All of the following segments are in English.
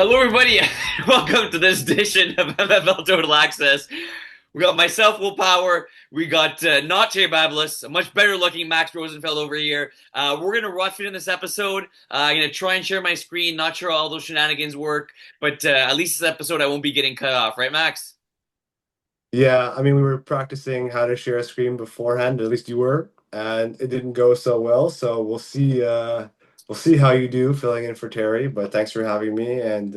Hello, everybody. Welcome to this edition of MFL Total Access. We got myself, Will Power. We got not Jay Bablis, a much better looking Max Rosenfeld over here. We're going to rough it in this episode. I'm going to try and share my screen. Not sure how all those shenanigans work, but at least this episode I won't be getting cut off. Right, Max? Yeah, I mean, we were practicing how to share a screen beforehand, at least you were, and it didn't go so well. So we'll see how you do filling in for Terry, but thanks for having me and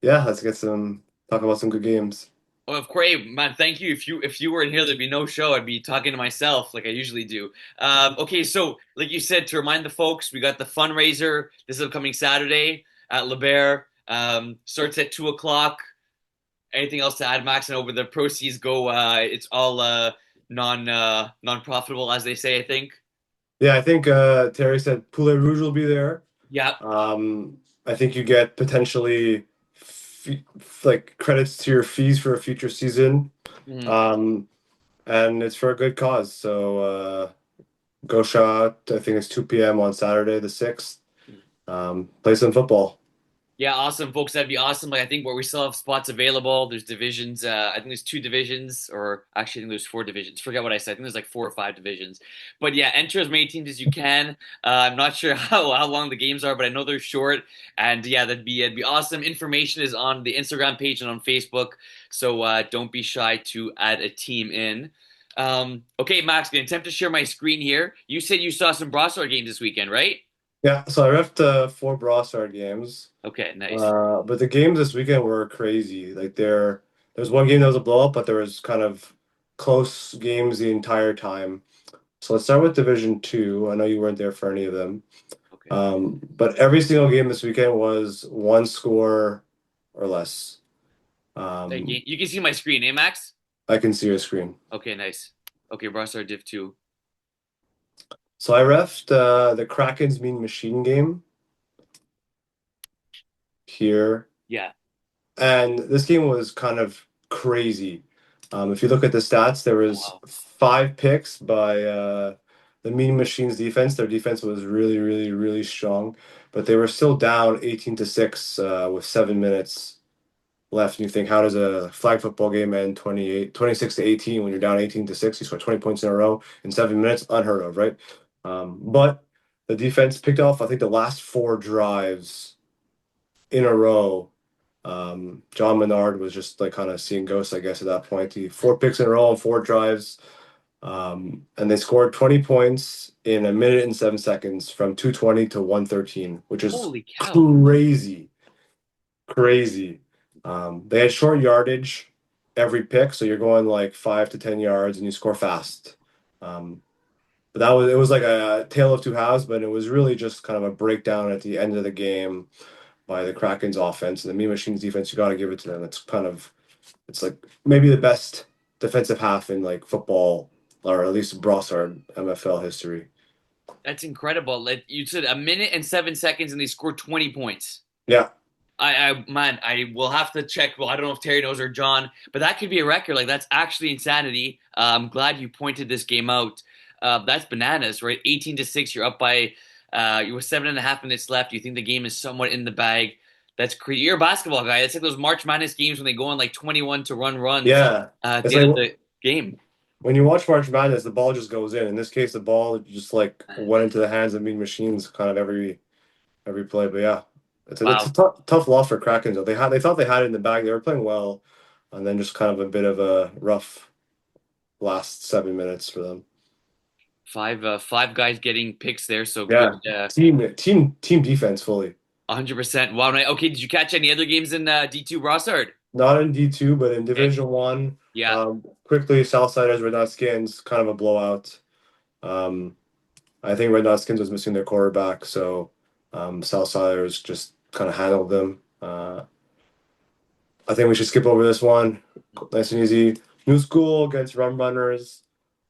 yeah, let's get some talk about some good games. Well, of course, man. Thank you. If you weren't here, there'd be no show. I'd be talking to myself like I usually do. Okay, so like you said, to remind the folks, we got the fundraiser this upcoming Saturday at Le Bear. Starts at 2 o'clock. Anything else to add, Max? And over the proceeds go. It's all non profitable, as they say. I think. Yeah, I think Terry said Poulet Rouge will be there. Yeah. I think you get potentially fee like credits to your fees for a future season. Mhm. Um, and it's for a good cause. So go shot. I think it's 2 p.m. on Saturday the 6th. Play some football. Yeah, awesome, folks. That'd be awesome. Like I think where we still have spots available. There's divisions. I think there's two divisions, or actually, I think there's four divisions. Forget what I said. I think there's like 4 or 5 divisions. But yeah, enter as many teams as you can. I'm not sure how long the games are, but I know they're short. And yeah, it'd be awesome. Information is on the Instagram page and on Facebook, so don't be shy to add a team in. Okay, Max, gonna attempt to share my screen here. You said you saw some Brossard games this weekend, right? Yeah, so I reffed 4 Brossard games. Okay, nice. But the games this weekend were crazy. There's one game that was a blowout, but there was kind of close games the entire time. So let's start with Division Two. I know you weren't there for any of them. Okay. But every single game this weekend was one score or less. Thank you. Um, You can see my screen, eh, Max? I can see your screen. Okay, nice. Okay, Brossard Div 2. So I reffed the Kraken's Mean Machine game here. Yeah. And this game was kind of crazy. If you look at the stats, there Oh, was wow. 5 picks by the Mean Machines defense. Their defense was really, really, really strong, but they were still down 18-6 with 7 minutes left. And you think, how does a flag football game end 26-18 when you're down 18-6? You score 20 points in a row in 7 minutes? Unheard of, right? But the defense picked off, I think, the last 4 drives in a row. John Menard was just like kind of seeing ghosts, I guess, at that point. He 4 picks in a row on 4 drives, and they scored 20 points in a minute and 7 seconds from 220 to 113, which is Holy cow. crazy, crazy. They had short yardage every pick, so you're going like 5 to 10 yards, and you score fast. Um, but it was like a tale of two halves, but it was really just kind of a breakdown at the end of the game by the Kraken's offense and the Mean Machines defense. You got to give it to them. It's like maybe the best defensive half in like football, or at least Brossard MFL history. That's incredible. Like you said, a minute and 7 seconds, and they scored 20 points. Yeah, Man, I will have to check. Well, I don't know if Terry knows or John, but that could be a record. Like that's actually insanity. I'm glad you pointed this game out. That's bananas, right? 18-6. You're up by you with 7.5 minutes left. You think the game is somewhat in the bag. That's crazy. You're a basketball guy. It's like those March Madness games when they go on like 21 to run runs yeah. at It's the end like of the game. when you watch March Madness, the ball just goes in. In this case, the ball just like went into the hands of Mean Machines kind of every play. But yeah, it's a Wow. tough loss for Kraken. Though they thought they had it in the bag. They were playing well, and then just kind of a bit of a rough last 7 minutes for them. Five guys getting picks there, so good. Yeah, team defense fully. 100%. Wow. Okay, did you catch any other games in D2 Brossard? Not in D2, but in Okay. Division One. Yeah. Quickly, Southsiders Red Knot Skins, kind of a blowout. Um, I think Red Knot Skins was missing their quarterback, so Southsiders just kind of handled them. I think we should skip over this one. Nice and easy. New School against Rum Runners.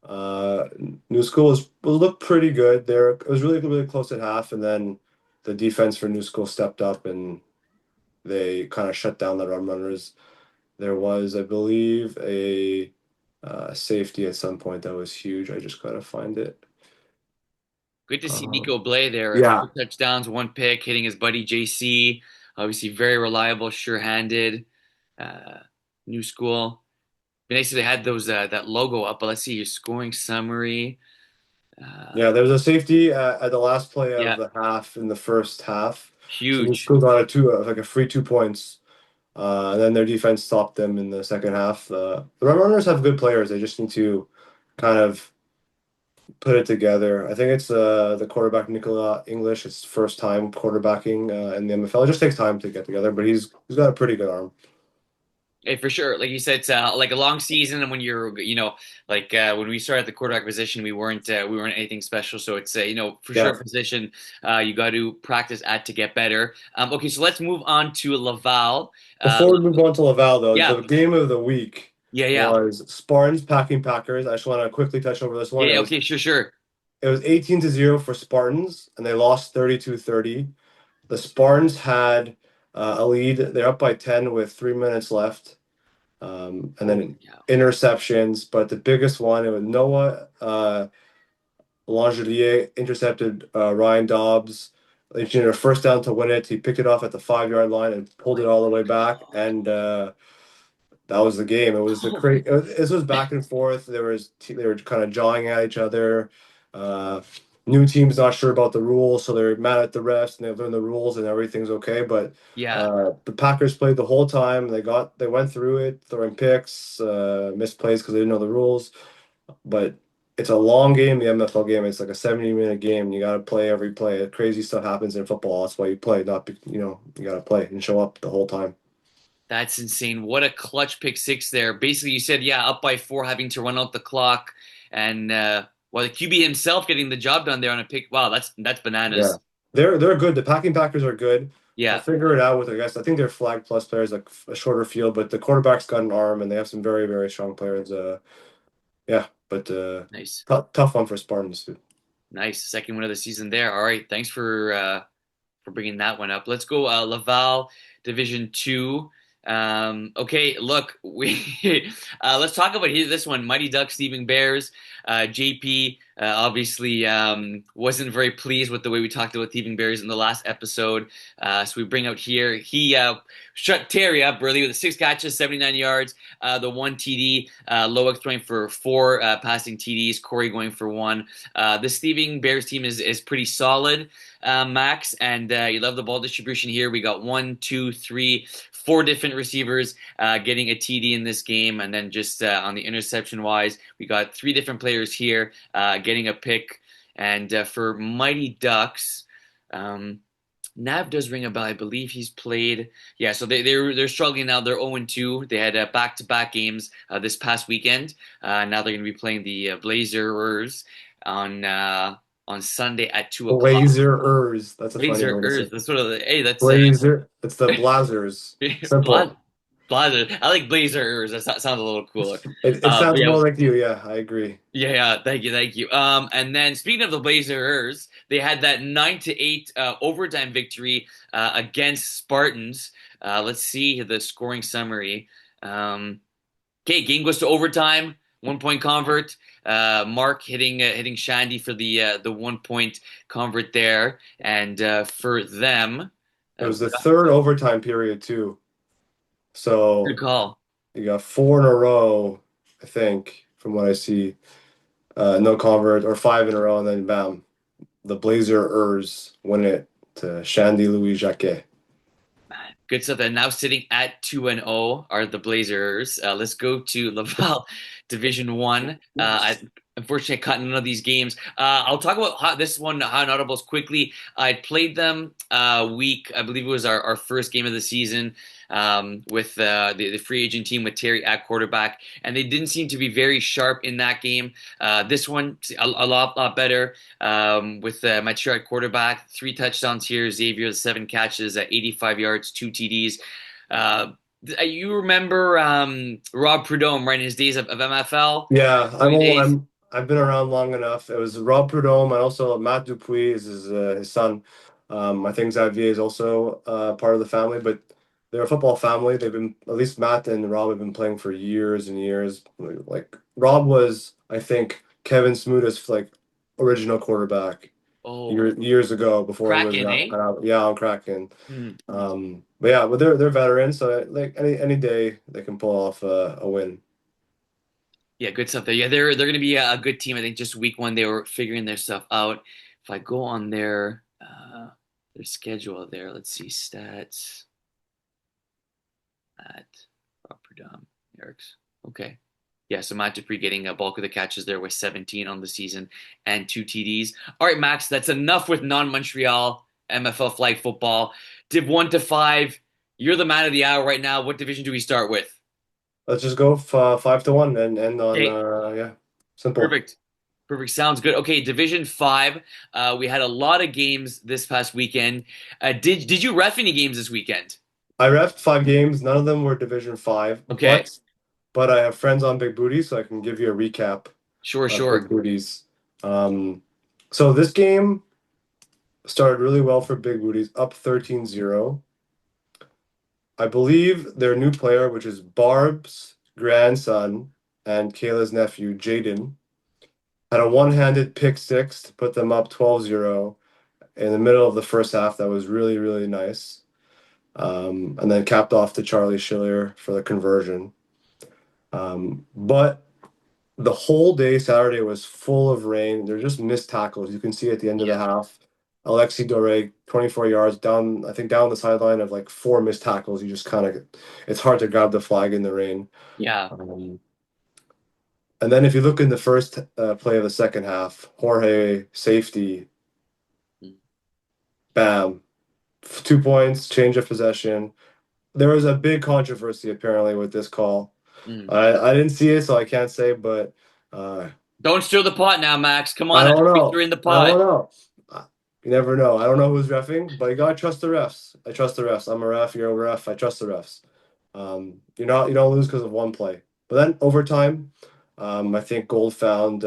Uh, New School was looked pretty good there. It was really really close at half, and then the defense for New School stepped up and they kind of shut down the Rum Runners. There was, I believe, a safety at some point that was huge. I just gotta find it. Good to see Uh, Nico Blay there. yeah, 4 touchdowns, 1 pick, hitting his buddy JC. Obviously, very reliable, sure-handed, uh, new school. Be nice if they had those that logo up. But let's see your scoring summary. Yeah, there was a safety at the last play of Yeah, the half in the first half. So the huge. school got a like a free 2 points. And then their defense stopped them in the second half. The runners have good players. They just need to kind of put it together. I think it's the quarterback Nicola English. It's first time quarterbacking in the MFL. It just takes time to get together, but he's got a pretty good arm. Hey, for sure. Like you said, it's like a long season, and when you're, like when we started the quarterback position, we weren't anything special. So it's for sure Yeah. a position you got to practice at to get better. Okay, so let's move on to Laval. Uh, Before we move on to Laval, though, yeah, the game of the week yeah, yeah, was Spartans packing Packers. I just want to quickly touch over this yeah, one. yeah. Okay, sure, sure. It was 18-0 for Spartans, and they lost 32-30. The Spartans had a lead. They're up by 10 with 3 minutes left. And Holy then cow! interceptions, but the biggest one, it was Noah Langelier intercepted Ryan Dobbs. They needed a first down to win it. He picked it off at the 5 yard line and Oh pulled my it all the way back. God! And that was the game. It was the Oh my crazy. This was back and forth. They were kind of jawing at each other. Uh, New team's not sure about the rules, so they're mad at the refs and they've learned the rules and everything's okay. But yeah. the Packers played the whole time. They went through it, throwing picks, missed plays because they didn't know the rules. But it's a long game, the MFL game. It's like a 70-minute game. You got to play every play. Crazy stuff happens in football. That's why you play, not you got to play and show up the whole time. That's insane. What a clutch pick six there. Basically, you said, yeah, up by four, having to run out the clock, and well, the QB himself getting the job done there on a pick. Wow, that's Yeah. bananas. They're good. The packing Packers are good. They'll Yeah, figure it out with, I guess. I think they're flag plus players, like a shorter field, but the quarterback's got an arm and they have some very, very strong players. Yeah, but nice, tough one for Spartans, dude. nice. Second win of the season there. All right, thanks for bringing that one up. Let's go Laval Division Two. Okay, look, we let's talk about this one. Mighty Ducks, Sleeping Bears. JP obviously wasn't very pleased with the way we talked about Thieving Bears in the last episode. So we bring out here. He shut Terry up really with the 6 catches, 79 yards, the one TD. Loic throwing for four passing TDs. Corey going for one. This Thieving Bears team is pretty solid. Max, and you love the ball distribution here. We got one, two, three, four different receivers getting a TD in this game, and then just on the interception wise, we got three different players here getting a pick. And for Mighty Ducks, Nav does ring a bell. I believe he's played. Yeah, so they're struggling now. They're 0-2. They had back-to-back games this past weekend. Now they're going to be playing the Blazers on Sunday at 2 o'clock. Blazers. That's a funny way to say Blazers. it. That's sort of hey, that's Blazer. It's the Blazers. Bla- Simple. Blazer. I like Blazers. That sounds a little cooler. It But sounds yeah, more like you. Yeah, I agree. yeah, yeah. Thank you, thank you. And then speaking of the Blazers, they had that 9-8 overtime victory against Spartans. Let's see the scoring summary. Okay, game goes to overtime. 1 point convert. Mark hitting Shandy for the 1 point convert there, and for them, It was we the got third overtime period too. good So call. you got four in a row, I think, from what I see. No convert or five in a row, and then bam, the Blazers win it to Shandy Louis Jacquet. Good stuff. And now sitting at 2-0 are the Blazers. Let's go to Laval Division One. Unfortunately, I caught none of these games. I'll talk about this one, high notables, quickly. I played them week, I believe it was our first game of the season with the free agent team with Terry at quarterback, and they didn't seem to be very sharp in that game. This one, a lot better with Mature at quarterback. 3 touchdowns here. Xavier, 7 catches at 85 yards, 2 TDs. Uh, you remember Rob Prudhomme, right, in his days of MFL? Yeah, Early days. I've been around long enough. It was Rob Prudhomme and also Matt Dupuis is his son. I think Xavier is also part of the family, but they're a football family. They've been at least Matt and Rob have been playing for years and years. Like Rob was, I think, Kevin Smoot's like original quarterback. Oh, years ago before he was Kraken, eh? yeah, on Kraken. Hmm. But yeah, but they're veterans, so like any day they can pull off a win. Yeah, good stuff there. Yeah, they're going to be a good team. I think just week one they were figuring their stuff out. If I go on their schedule there, let's see stats at Rotterdam Eric's. Okay. Yeah, so Matt Dupree getting a bulk of the catches there with 17 on the season and two TDs. All right, Max, that's enough with non-Montreal MFL flag football. Div 1 to 5. You're the man of the hour right now. What division do we start with? Let's just go 5-1 and end on Okay, yeah, simple. perfect. Perfect. Sounds good. Okay, Division 5. We had a lot of games this past weekend. Did you ref any games this weekend? I refed 5 games. None of them were Division 5, Okay. but I have friends on Big Booty, so I can give you a recap Sure, of Big sure. Booties. Um, so this game started really well for Big Booties, up 13-0. I believe their new player, which is Barb's grandson and Kayla's nephew, Jaden, had a one-handed pick six to put them up 12-0 in the middle of the first half. That was really, really nice. And then capped off to Charlie Schiller for the conversion. But the whole day Saturday was full of rain. They're just missed tackles. You can see at the end of the Yeah. half, Alexi Dore, 24 yards down, I think down the sideline of like 4 missed tackles. You just kind of, it's hard to grab the flag in the rain. Yeah. Um, and then if you look in the first play of the second half, Jorge safety, bam, 2 points, change of possession. There was a big controversy apparently with this call. Mm. I didn't see it, so I can't say, but uh, Don't stir the pot now, Max. Come I on, don't you're know. in the I pot. don't know. You never know. I don't know who's refing, but you gotta trust the refs. I trust the refs. I'm a ref. You're a ref. I trust the refs. You don't lose because of one play. But then overtime, I think Gold found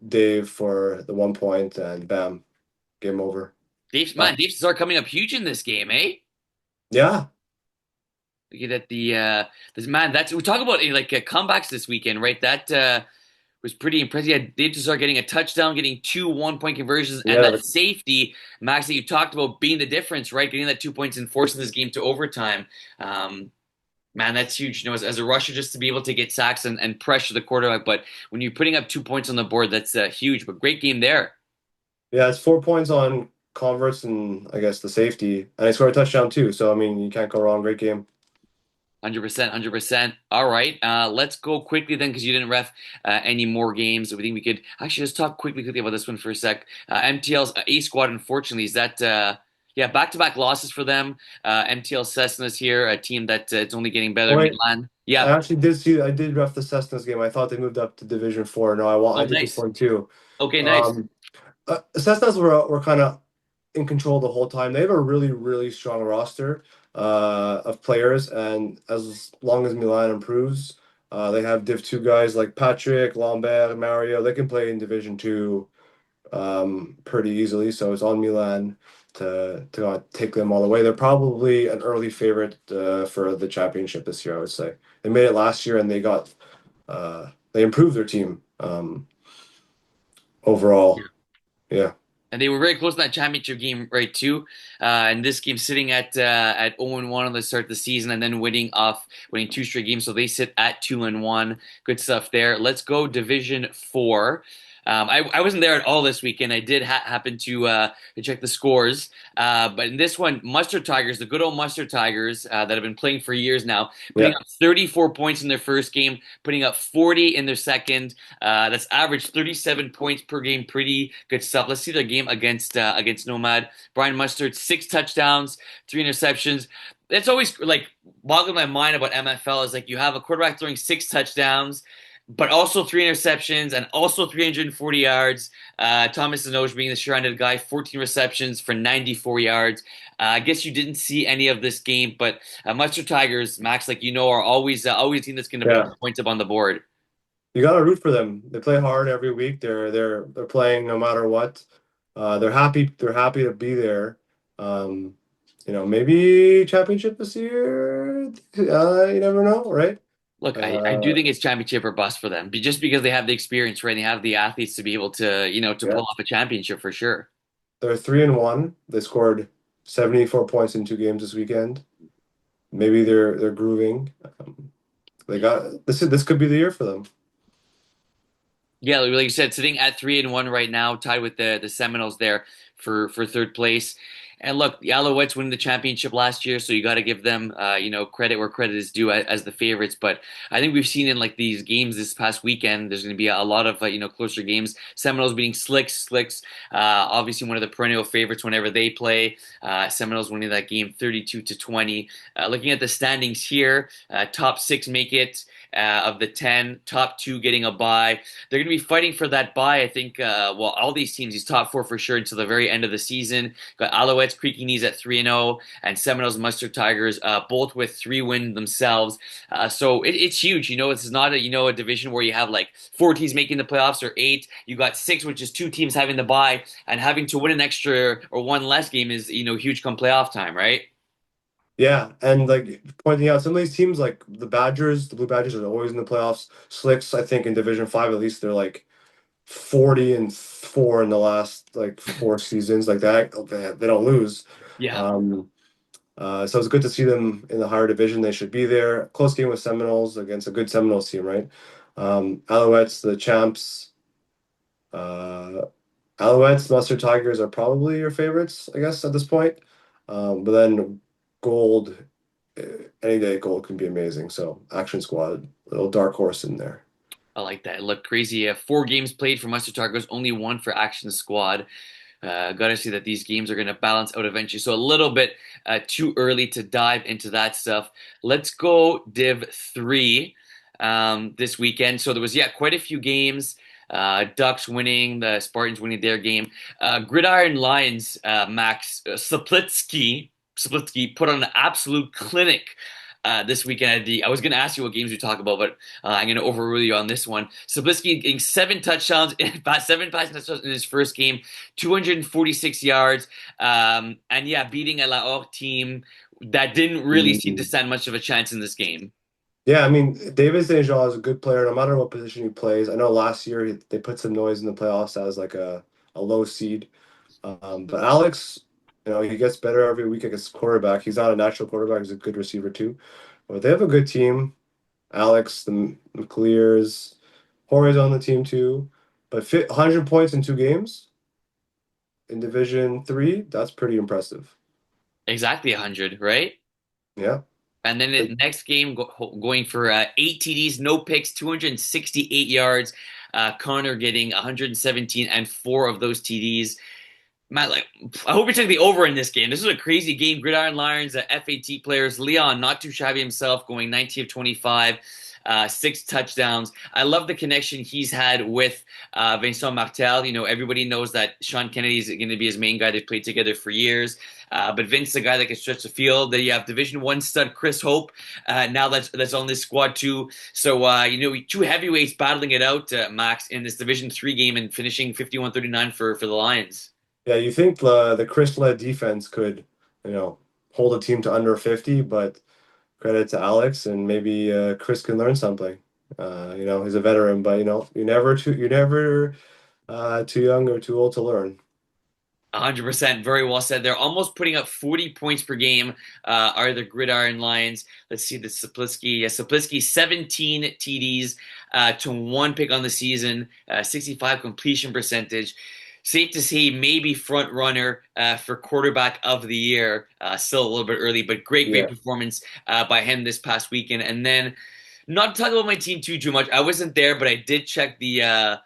Dave for the 1 point, and bam, game over. Uh, Dave Cesar coming up huge in this game, eh? yeah, Look at this man. That's we talk about comebacks this weekend, right? That was pretty impressive. Yeah, Dave Cesar getting a touchdown, getting two 1 point conversions, and yeah, that safety, Max, that you talked about being the difference, right? Getting that 2 points and forcing this game to overtime. Um, Man, that's huge. As a rusher, just to be able to get sacks and pressure the quarterback. But when you're putting up 2 points on the board, that's huge. But great game there. yeah. It's 4 points on converts and I guess the safety, and I scored a touchdown too. So I mean, you can't go wrong. Great game. 100%, 100%. All right, let's go quickly then, because you didn't ref any more games. We think we could actually just talk quickly about this one for a sec. MTL's A squad, unfortunately, is that yeah, back-to-back losses for them. MTL Cessna's here, a team that it's only getting Oh, better. wait, Milan, I yeah. actually did see. I did ref the Cessna's game. I thought they moved up to Division 4. No, I Oh, did nice. 2.2. Okay, nice. Um, Cessna's were kind of in control the whole time. They have a really, really strong roster of players, and as long as Milan improves, they have Div 2 guys like Patrick, Lambert, Mario. They can play in Division 2 pretty easily. So it's on Milan to take them all the way. They're probably an early favorite for the championship this year, I would say. They made it last year and they improved their team overall. Yeah. And they were very close in that championship game, right? Too. And this game sitting at 0-1 on the start of the season, and then winning two straight games, so they sit at 2-1. Good stuff there. Let's go Division 4. I wasn't there at all this weekend. I did happen to check the scores, but in this one, Mustard Tigers, the good old Mustard Tigers that have been playing for years now, putting Yeah. up 34 points in their first game, putting up 40 in their second. That's average 37 points per game. Pretty good stuff. Let's see the game against Nomad. Brian Mustard, 6 touchdowns, 3 interceptions. That's always like boggling my mind about MFL is like you have a quarterback throwing 6 touchdowns, but also 3 interceptions and also 340 yards. Thomas Sanoge being the sure-handed guy, 14 receptions for 94 yards. I guess you didn't see any of this game, but Mustard Tigers, Max, like are always a team that's going to put Yeah. points up on the board. You gotta root for them. They play hard every week. They're playing no matter what. They're happy to be there. Um, maybe championship this year. You never know, right? Look, I do Uh, think it's championship or bust for them, just because they have the experience, right? They have the athletes to be able to, to yeah. pull off a championship for sure. they're 3-1. They scored 74 points in two games this weekend. Maybe they're grooving. They got this could be the year for them. Yeah, like you said, sitting at 3-1 right now, tied with the Seminoles there for third place. And look, the Alouettes won the championship last year, so you got to give them credit where credit is due as the favorites. But I think we've seen in like these games this past weekend, there's going to be a lot of closer games. Seminoles beating Slicks, obviously one of the perennial favorites whenever they play. Seminoles winning that game 32-20. Looking at the standings here, top six make it. Of the 10, top two getting a bye. They're going to be fighting for that bye. I think, all these teams, these top four for sure until the very end of the season. Got Alouettes, Creaky Knees at 3-0, and Seminoles, Mustard Tigers, both with 3 wins themselves. So it's huge. This is not a division where you have like four teams making the playoffs or eight. You got six, which is two teams having the bye, and having to win an extra or one less game is huge come playoff time, right? Yeah, and like pointing out some of these teams, like the Blue Badgers are always in the playoffs. Slicks, I think in Division 5 at least they're like 40-4 in the last like four seasons. Like that, they don't lose. Yeah. Um, so it's good to see them in the higher division. They should be there. Close game with Seminoles against a good Seminoles team, right? Alouettes, the champs. Uh, Alouettes, Mustard Tigers are probably your favorites, I guess, at this point. But then Gold, any day Gold can be amazing. So Action Squad, little dark horse in there. I like that. It looked crazy. 4 games played for Mustard Tigers, only one for Action Squad. Got to see that these games are going to balance out eventually. So a little bit too early to dive into that stuff. Let's go Div 3 this weekend. So there was, quite a few games. Ducks winning, the Spartans winning their game. Gridiron Lions, Max Saplitsky put on an absolute clinic this weekend at the. I was going to ask you what games we talk about, but I'm going to overrule you on this one. Sablisky getting 7 touchdowns, seven passing touchdowns in his first game, 246 yards, and beating a La Horde team that didn't really seem to Mhm. stand much of a chance in this game. Yeah, I mean, David St. Jean is a good player no matter what position he plays. I know last year they put some noise in the playoffs as like a low seed. But Alex, he gets better every week against quarterback. He's not a natural quarterback, he's a good receiver too. But they have a good team. Alex, the McLears, Jorge's on the team too. But 100 points in two games in Division 3, that's pretty impressive. Exactly 100, right? Yeah. And then the next game going for 8 TDs, no picks, 268 yards. Connor getting 117 and 4 of those TDs. Matt, like, I hope you took the over in this game. This is a crazy game. Gridiron Lions, FAT players. Leon, not too shabby himself, going 19 of 25, 6 touchdowns. I love the connection he's had with Vincent Martel. Everybody knows that Sean Kennedy is going to be his main guy. They've played together for years. But Vince, the guy that can stretch the field. Then you have Division One stud Chris Hope. Now that's on this squad too. So two heavyweights battling it out, Max, in this Division Three game and finishing 51-39 for the Lions. Yeah, you think the Chris-led defense could, hold a team to under 50, but credit to Alex and maybe Chris can learn something. He's a veteran, but you're never too young or too old to learn. 100%. Very well said. They're almost putting up 40 points per game, are the Gridiron Lions. Let's see the Saplitsky. Yeah, Saplitsky, 17 TDs to 1 pick on the season, 65 completion percentage. Safe to say, maybe front runner for quarterback of the year. Still a little bit early, but great Yeah. performance by him this past weekend. And then, not to talk about my team too much. I wasn't there, but I did check the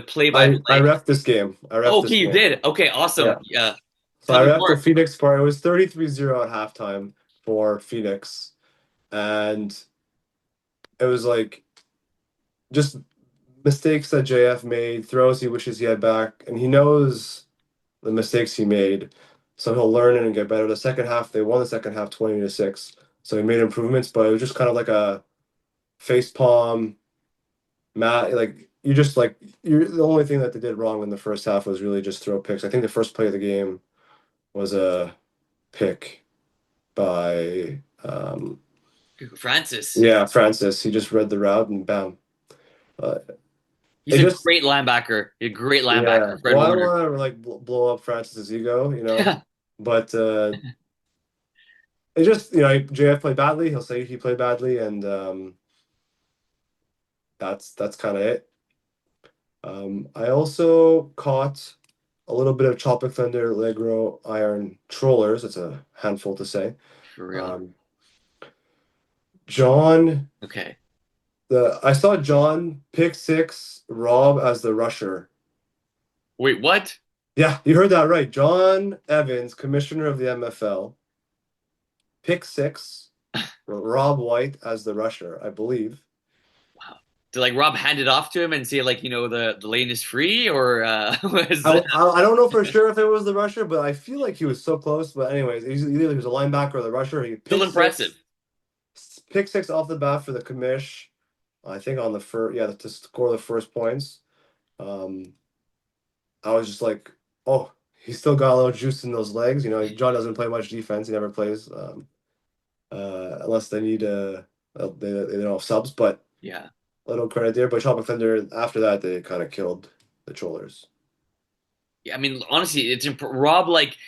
play by I play. ref this game. I ref Okay, this you game. did. Okay, awesome. Yeah. Yeah. So Tell I me ref the more. Phoenix part. It was 33-0 at halftime for Phoenix. And it was like just mistakes that JF made, throws he wishes he had back, and he knows the mistakes he made. So he'll learn it and get better. The second half, they won the second half 20-6. So he made improvements, but it was just kind of like a face palm, Matt, like you're the only thing that they did wrong in the first half was really just throw picks. I think the first play of the game was a pick by Francis. yeah, Francis. He just read the route and bam. He's It a just great linebacker. A great yeah. linebacker, Fred Well, I don't Warner. want to like blow up Francis's ego, but it just JF played badly. He'll say he played badly, and that's kind of it. I also caught a little bit of Tropic Thunder Allegro Iron Trollers. It's a handful to say. For real. Um, John, Okay. I saw John pick six Rob as the rusher. Wait, what? Yeah, you heard that right. John Evans, commissioner of the MFL, pick six Rob White as the rusher, I believe. Wow. Did like Rob hand it off to him and say like, the lane is free or was I don't know for sure if it was the rusher, but I feel like he was so close. But anyways, either he was a linebacker or the rusher. He still picked impressive? six off the bat for the commish. I think on the first, yeah, to score the first points. Um, I was just like, oh, he's still got a little juice in those legs. John doesn't play much defense. He never plays unless they need they don't have subs. But Yeah. a little credit there. But Tropic Thunder after that they kind of killed the Trollers. Yeah, I mean, honestly, Rob. Like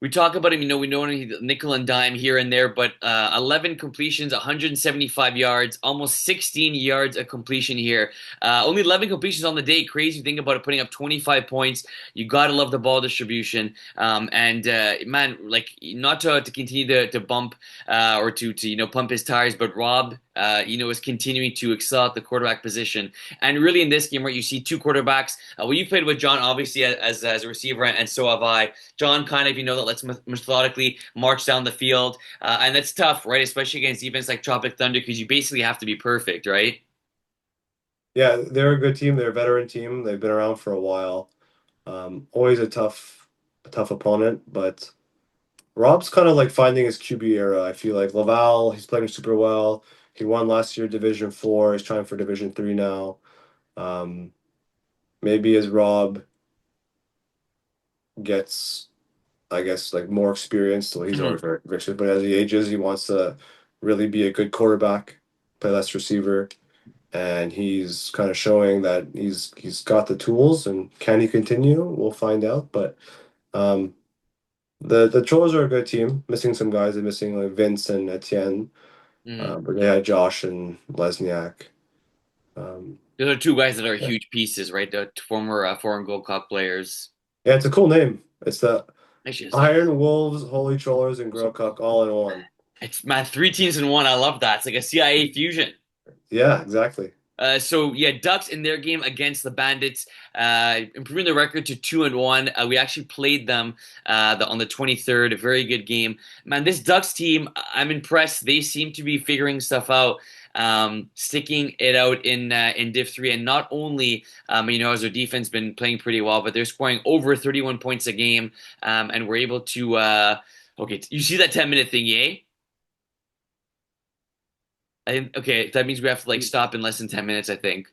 we talk about him, we know him nickel and dime here and there, but 11 completions, 175 yards, almost 16 yards a completion here. Only 11 completions on the day. Crazy to think about it, putting up 25 points. You gotta love the ball distribution. And man, like not to continue to bump or to pump his tires, but Rob. Is continuing to excel at the quarterback position, and really in this game, right, you see two quarterbacks. Well, you played with John, obviously as a receiver, and so have I. John kind of, that lets methodically march down the field. And that's tough, right? Especially against defense like Tropic Thunder, because you basically have to be perfect, right? Yeah, they're a good team. They're a veteran team. They've been around for a while. Always a tough opponent, but Rob's kind of like finding his QB era. I feel like Laval, he's playing super well. He won last year Division 4. He's trying for Division 3 now. Um, maybe as Rob gets, I guess, like more experience, well, he's Mhm. already very experienced, but as he ages, he wants to really be a good quarterback, play less receiver, and he's kind of showing that he's got the tools. And can he continue? We'll find out. But um, the Trolls are a good team. Missing some guys. They're missing like Vince and Etienne, Mhm. but they had Josh and Lesniak. Um, Those are two guys that are yeah. huge pieces, right? The former foreign Gold Cup players. Yeah, it's a cool name. It's the Actually, Iron Wolves, Holy Trollers, and Grey Cup all in one. it's man, three teams in one. I love that. It's like a CIA fusion. Yeah, exactly. So yeah, Ducks in their game against the Bandits, improving the record to 2-1. We actually played them on the 23rd. A very good game, man. This Ducks team, I'm impressed. They seem to be figuring stuff out, sticking it out in Div 3, and not only has their defense been playing pretty well, but they're scoring over 31 points a game, and we're able to. Okay, you see that 10-minute thing, yeah? Okay, that means we have to like stop in less than 10 minutes, I think.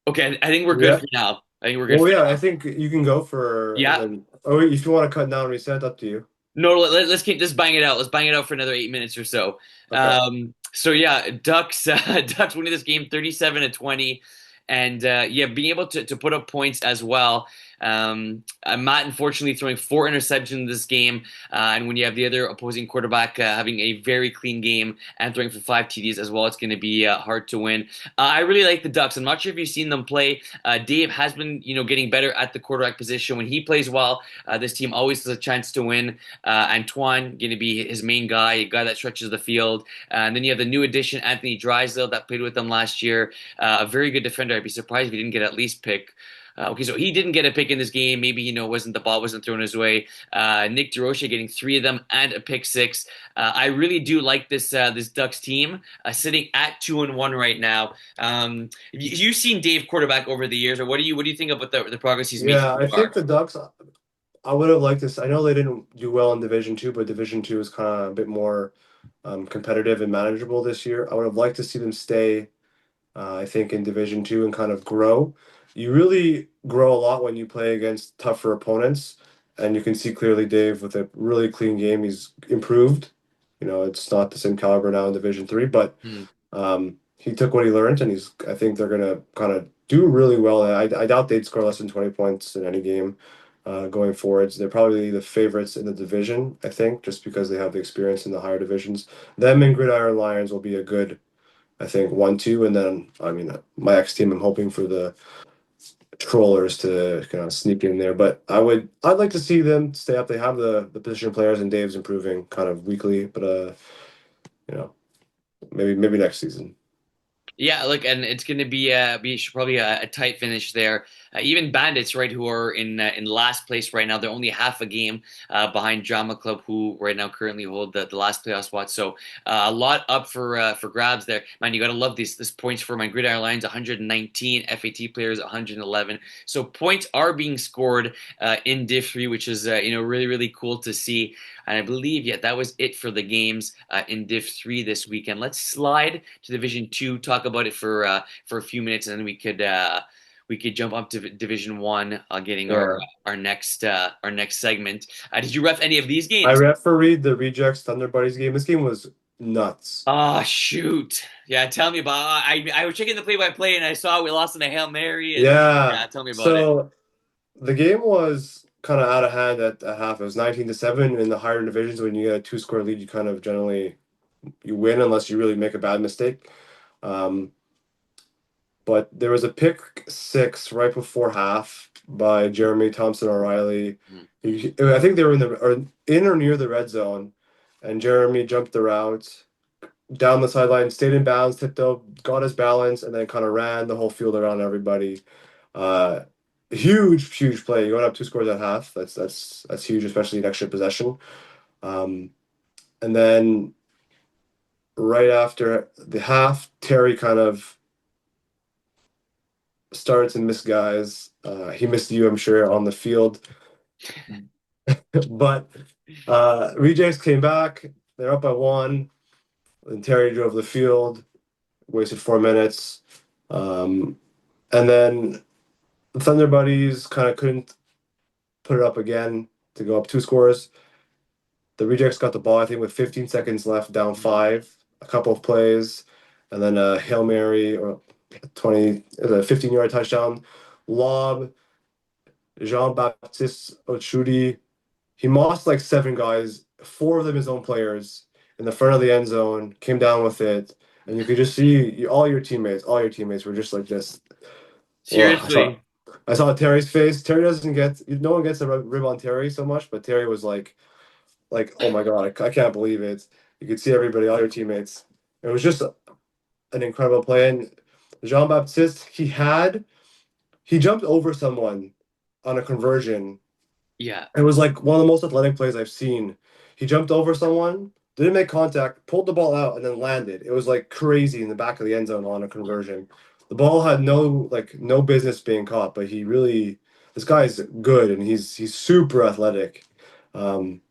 Okay, I think we're good Yeah. for now. I think we're good Well, for yeah, I now. think you can go for and Yeah. then. Oh, if you want to cut down and reset, up to you. No, let's keep this bang it out. Let's bang it out for another 8 minutes or so. Okay. So yeah, Ducks Ducks winning this game 37-20, and yeah, being able to put up points as well. Matt unfortunately throwing four interceptions in this game, and when you have the other opposing quarterback having a very clean game and throwing for five TDs as well, it's going to be hard to win. I really like the Ducks. I'm not sure if you've seen them play. Dave has been getting better at the quarterback position. When he plays well, this team always has a chance to win. Antoine going to be his main guy, a guy that stretches the field. And then you have the new addition, Anthony Drysdale, that played with them last year. A very good defender. I'd be surprised if he didn't get at least pick. Okay, so he didn't get a pick in this game. Maybe wasn't the ball wasn't thrown his way. Nick DeRoche getting three of them and a pick six. I really do like this Ducks team sitting at 2-1 right now. You've seen Dave quarterback over the years, or what do you think about the progress he's making Yeah, so I think far? the Ducks. I would have liked this. I know they didn't do well in Division 2, but Division 2 is kind of a bit more competitive and manageable this year. I would have liked to see them stay, I think, in Division 2 and kind of grow. You really grow a lot when you play against tougher opponents, and you can see clearly Dave with a really clean game. He's improved. It's not the same caliber now in Division 3, but Hmm. um, he took what he learned, and I think they're gonna kind of do really well. I doubt they'd score less than 20 points in any game going forwards. They're probably the favorites in the division, I think, just because they have the experience in the higher divisions. Them and Gridiron Lions will be a good, I think, 1-2, and then I mean my ex team. I'm hoping for the Trollers to kind of sneak in there, but I'd like to see them stay up. They have the position players, and Dave's improving kind of weekly, but you know, maybe next season. Yeah, look, and it's going to be probably a tight finish there. Even Bandits, right, who are in last place right now, they're only half a game behind Drama Club, who right now currently hold the last playoff spot. So a lot up for grabs there. Man, you got to love this points for my Gridiron Lions, 119, FAT players 111. So points are being scored in Div 3, which is really really cool to see. And I believe, yeah, that was it for the games in Div 3 this weekend. Let's slide to Division 2, talk about it for a few minutes, and then we could jump up to Division 1, getting Yeah. our next segment. Did you ref any of these I games? refereed the Rejects Thunder Buddies game. This game was nuts. Oh shoot! Yeah, tell me about. I was checking the play-by-play and I saw we lost in a Hail Mary, and Yeah. yeah, tell me about it. So the game was kind of out of hand at half. It was 19-7 in the higher divisions. When you get a two-score lead, you kind of generally you win unless you really make a bad mistake. Um, but there was a pick six right before half by Jeremy Thompson O'Reilly. Mhm. I think they were in or near the red zone, and Jeremy jumped the route down the sideline, stayed in bounds, tipped up, got his balance, and then kind of ran the whole field around everybody. Uh, huge play. Going up two scores at half. That's huge, especially in extra possession. Um, and then right after the half, Terry kind of starts and miss guys. He missed you, I'm sure, on the field. But Rejects came back. They're up by one. And Terry drove the field, wasted 4 minutes. Um, and then the Thunder Buddies kind of couldn't put it up again to go up two scores. The Rejects got the ball, I think, with 15 seconds left, down five, a couple of plays, and then a Hail Mary or 20, a 15-yard touchdown. Lob, Jean-Baptiste Ochudi. He mossed like seven guys, four of them his own players, in the front of the end zone, came down with it, and you could just see all your teammates were just like this. Well, Seriously. I saw Terry's face. Terry doesn't get, no one gets a rib on Terry so much, but Terry was like, oh my God, I can't believe it. You could see everybody, all your teammates. It was just an incredible play. And Jean Baptiste, he jumped over someone on a conversion. Yeah. It was like one of the most athletic plays I've seen. He jumped over someone, didn't make contact, pulled the ball out, and then landed. It was like crazy in the back of the end zone on a conversion. The ball had no business being caught, but this guy's good and he's super athletic. Um,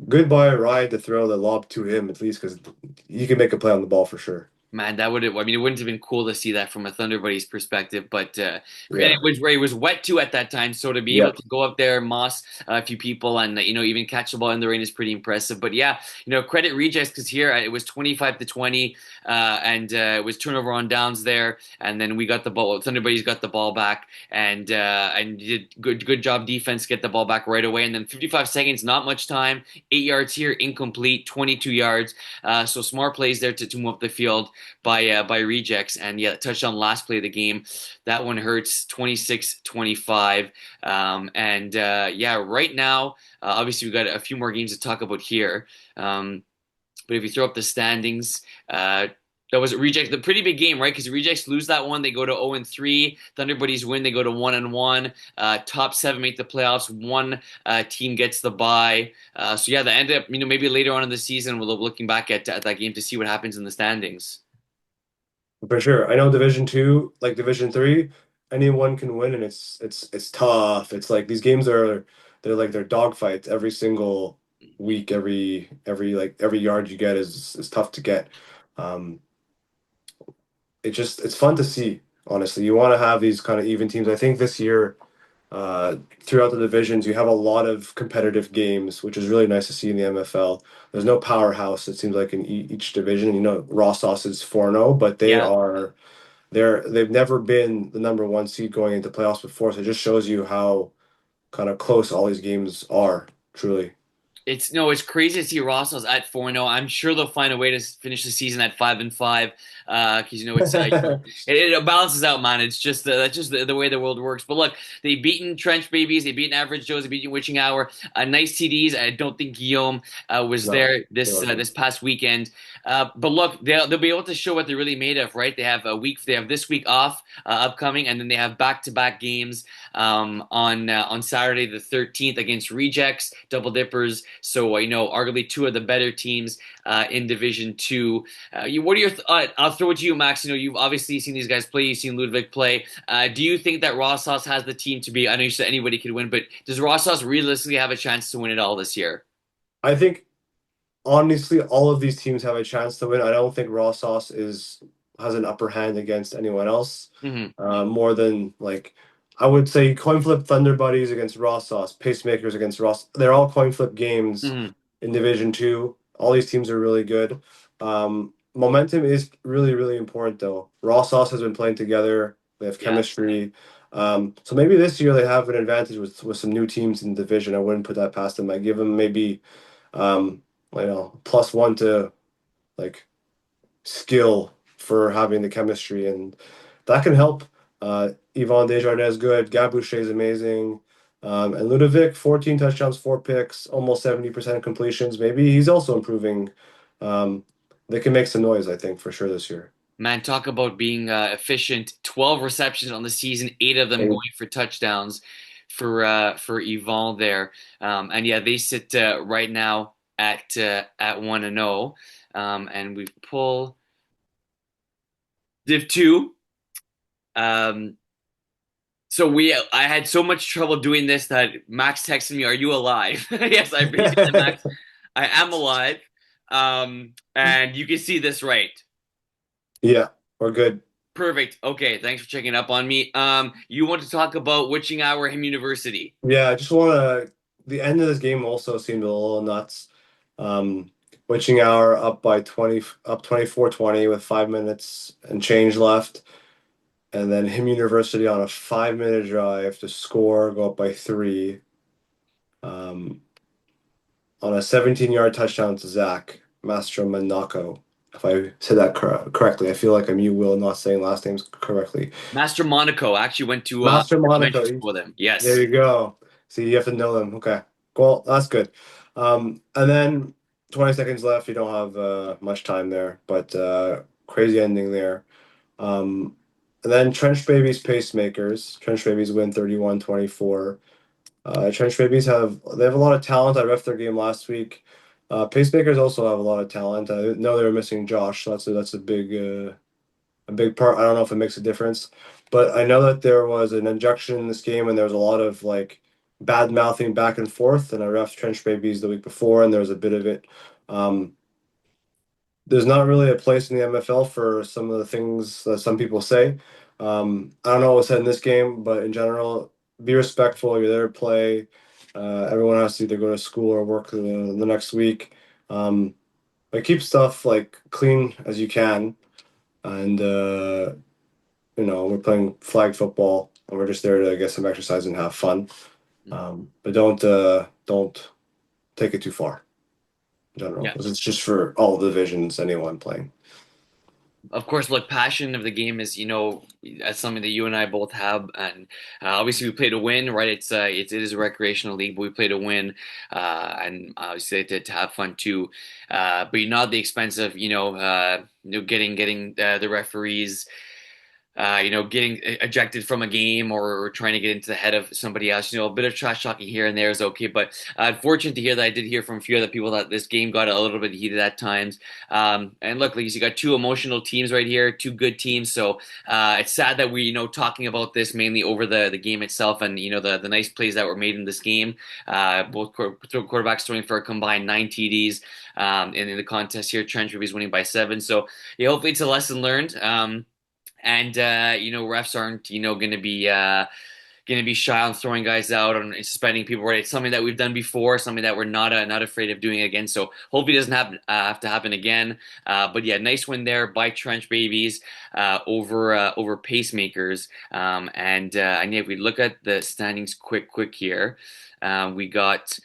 Good by Ryan to throw the lob to him at least because he can make a play on the ball for sure. Man, that would have, I mean, it wouldn't have been cool to see that from a Thunder Buddies perspective, but and Yeah. it was wet too at that time, so to be able Yeah. to go up there, moss a few people, and even catch the ball in the rain is pretty impressive. But yeah, credit Rejects because here it was 25-20, and it was turnover on downs there, and then we got the ball. Thunder Buddies got the ball back, and did good job defense get the ball back right away, and then 55 seconds, not much time, 8 yards here, incomplete, 22 yards, so smart plays there to move up the field by Rejects, and yeah, touchdown last play of the game. That one hurts 26-25. And yeah, right now, obviously we got a few more games to talk about here. But if you throw up the standings, that was Rejects, the pretty big game, right? Because Rejects lose that one, they go to 0-3. Thunder Buddies win, they go to 1-1. Top seven make the playoffs. One team gets the bye. So yeah, that ended up, maybe later on in the season, we'll look looking back at that game to see what happens in the standings. For sure. I know Division Two, like Division Three, anyone can win and it's tough. It's like these games they're dogfights every single week, every yard you get is tough to get. Um it's fun to see, honestly. You want to have these kind of even teams. I think this year throughout the divisions, you have a lot of competitive games, which is really nice to see in the MFL. There's no powerhouse, it seems like, in each division. You know, Raw Sauce is 4-0, but Yeah. they've never been the number one seed going into playoffs before. So it just shows you how kind of close all these games are, truly. It's no, it's crazy to see Rossos at 4-0. I'm sure they'll find a way to finish the season at 5-5. Because it's it balances out, man. It's just that's just the way the world works. But look, they've beaten Trench Babies, they've beaten Average Joes, they've beaten Witching Hour. Nice TDs. I don't think Guillaume was No, there it this wasn't. past weekend. But look, they'll be able to show what they're really made of, right? They have a week. They have this week off upcoming, and then they have back-to-back games on Saturday the 13th against Rejects, Double Dippers. So arguably two of the better teams in Division Two. What are your? I'll throw it to you, Max. You've obviously seen these guys play. You've seen Ludwig play. Do you think that Rossos has the team to be? I know you said anybody could win, but does Rossos realistically have a chance to win it all this year? I think honestly, all of these teams have a chance to win. I don't think Raw Sauce is has an upper hand against anyone else. Hmm. More than like I would say coin flip Thunder Buddies against Raw Sauce, Pacemakers against Ross. They're all coin flip games Hmm. in Division Two. All these teams are really good. Momentum is really, really important though. Raw Sauce has been playing together. They have Yeah. chemistry. So maybe this year they have an advantage with some new teams in the division. I wouldn't put that past them. I give them maybe um, +1 to like skill for having the chemistry, and that can help. Yvonne Desjardins is good. Gabouche is amazing. And Ludovic, 14 touchdowns, 4 picks, almost 70% completions. Maybe he's also improving. Um, they can make some noise, I think, for sure this year. Man, talk about being efficient. 12 receptions on the season, eight of them And going for touchdowns for Yvon there. And yeah, they sit right now at 1-0. And we pull Div 2. Um, I had so much trouble doing this that Max texted me, "Are you alive?" Yes, I basically said, Max, I am alive. And you can see this right. yeah, we're good. Perfect. Okay, thanks for checking up on me. You want to talk about Witching Hour Him University? Yeah, I just want to. The end of this game also seemed a little nuts. Um, Witching Hour up by 20, up 24-20 with 5 minutes and change left. And then him University on a 5 minute drive to score, go up by three. Um, on a 17-yard touchdown to Zach Mastromannaco. If I said that correctly, I feel like I'm you, Will, not saying last names correctly. Master Monaco actually went to Master Monaco. elementary school with him. There Yes. you go. See, you have to know them. Okay. Well, that's good. And then 20 seconds left. You don't have much time there, but crazy ending there. Um, and then Trench Babies Pacemakers. Trench Babies win 31-24. Trench Babies they have a lot of talent. I ref their game last week. Pacemakers also have a lot of talent. I know they were missing Josh, so that's a big part. I don't know if it makes a difference, but I know that there was an injection in this game, and there was a lot of like bad mouthing back and forth. And I ref Trench Babies the week before, and there was a bit of it. Um, there's not really a place in the MFL for some of the things that some people say. I don't know what was said in this game, but in general, be respectful. You're there to play. Everyone has to either go to school or work the next week. Um, but keep stuff like clean as you can, and we're playing flag football, and we're just there to get some exercise and have fun. But don't take it too far in general, Yeah. because it's just for all divisions, anyone playing. Of course, look, passion of the game is, that's something that you and I both have, and obviously we play to win, right? It is a recreational league, but we play to win, and obviously to have fun too. But not at the expense of, getting the referees getting ejected from a game or trying to get into the head of somebody else. A bit of trash talking here and there is okay. But fortunate to hear that I did hear from a few other people that this game got a little bit heated at times. And look, like you got two emotional teams right here, two good teams. So it's sad that we, talking about this mainly over the game itself and, the nice plays that were made in this game. Both quarterbacks throwing for a combined 9 TDs. And in the contest here, Trench is winning by 7. So yeah, hopefully it's a lesson learned. And refs aren't going to be going to be shy on throwing guys out and suspending people. Right, it's something that we've done before, something that we're not afraid of doing again. So hopefully it doesn't have to happen again. But yeah, nice win there by Trench Babies over Pacemakers. And yeah, if we look at the standings quick here, we got.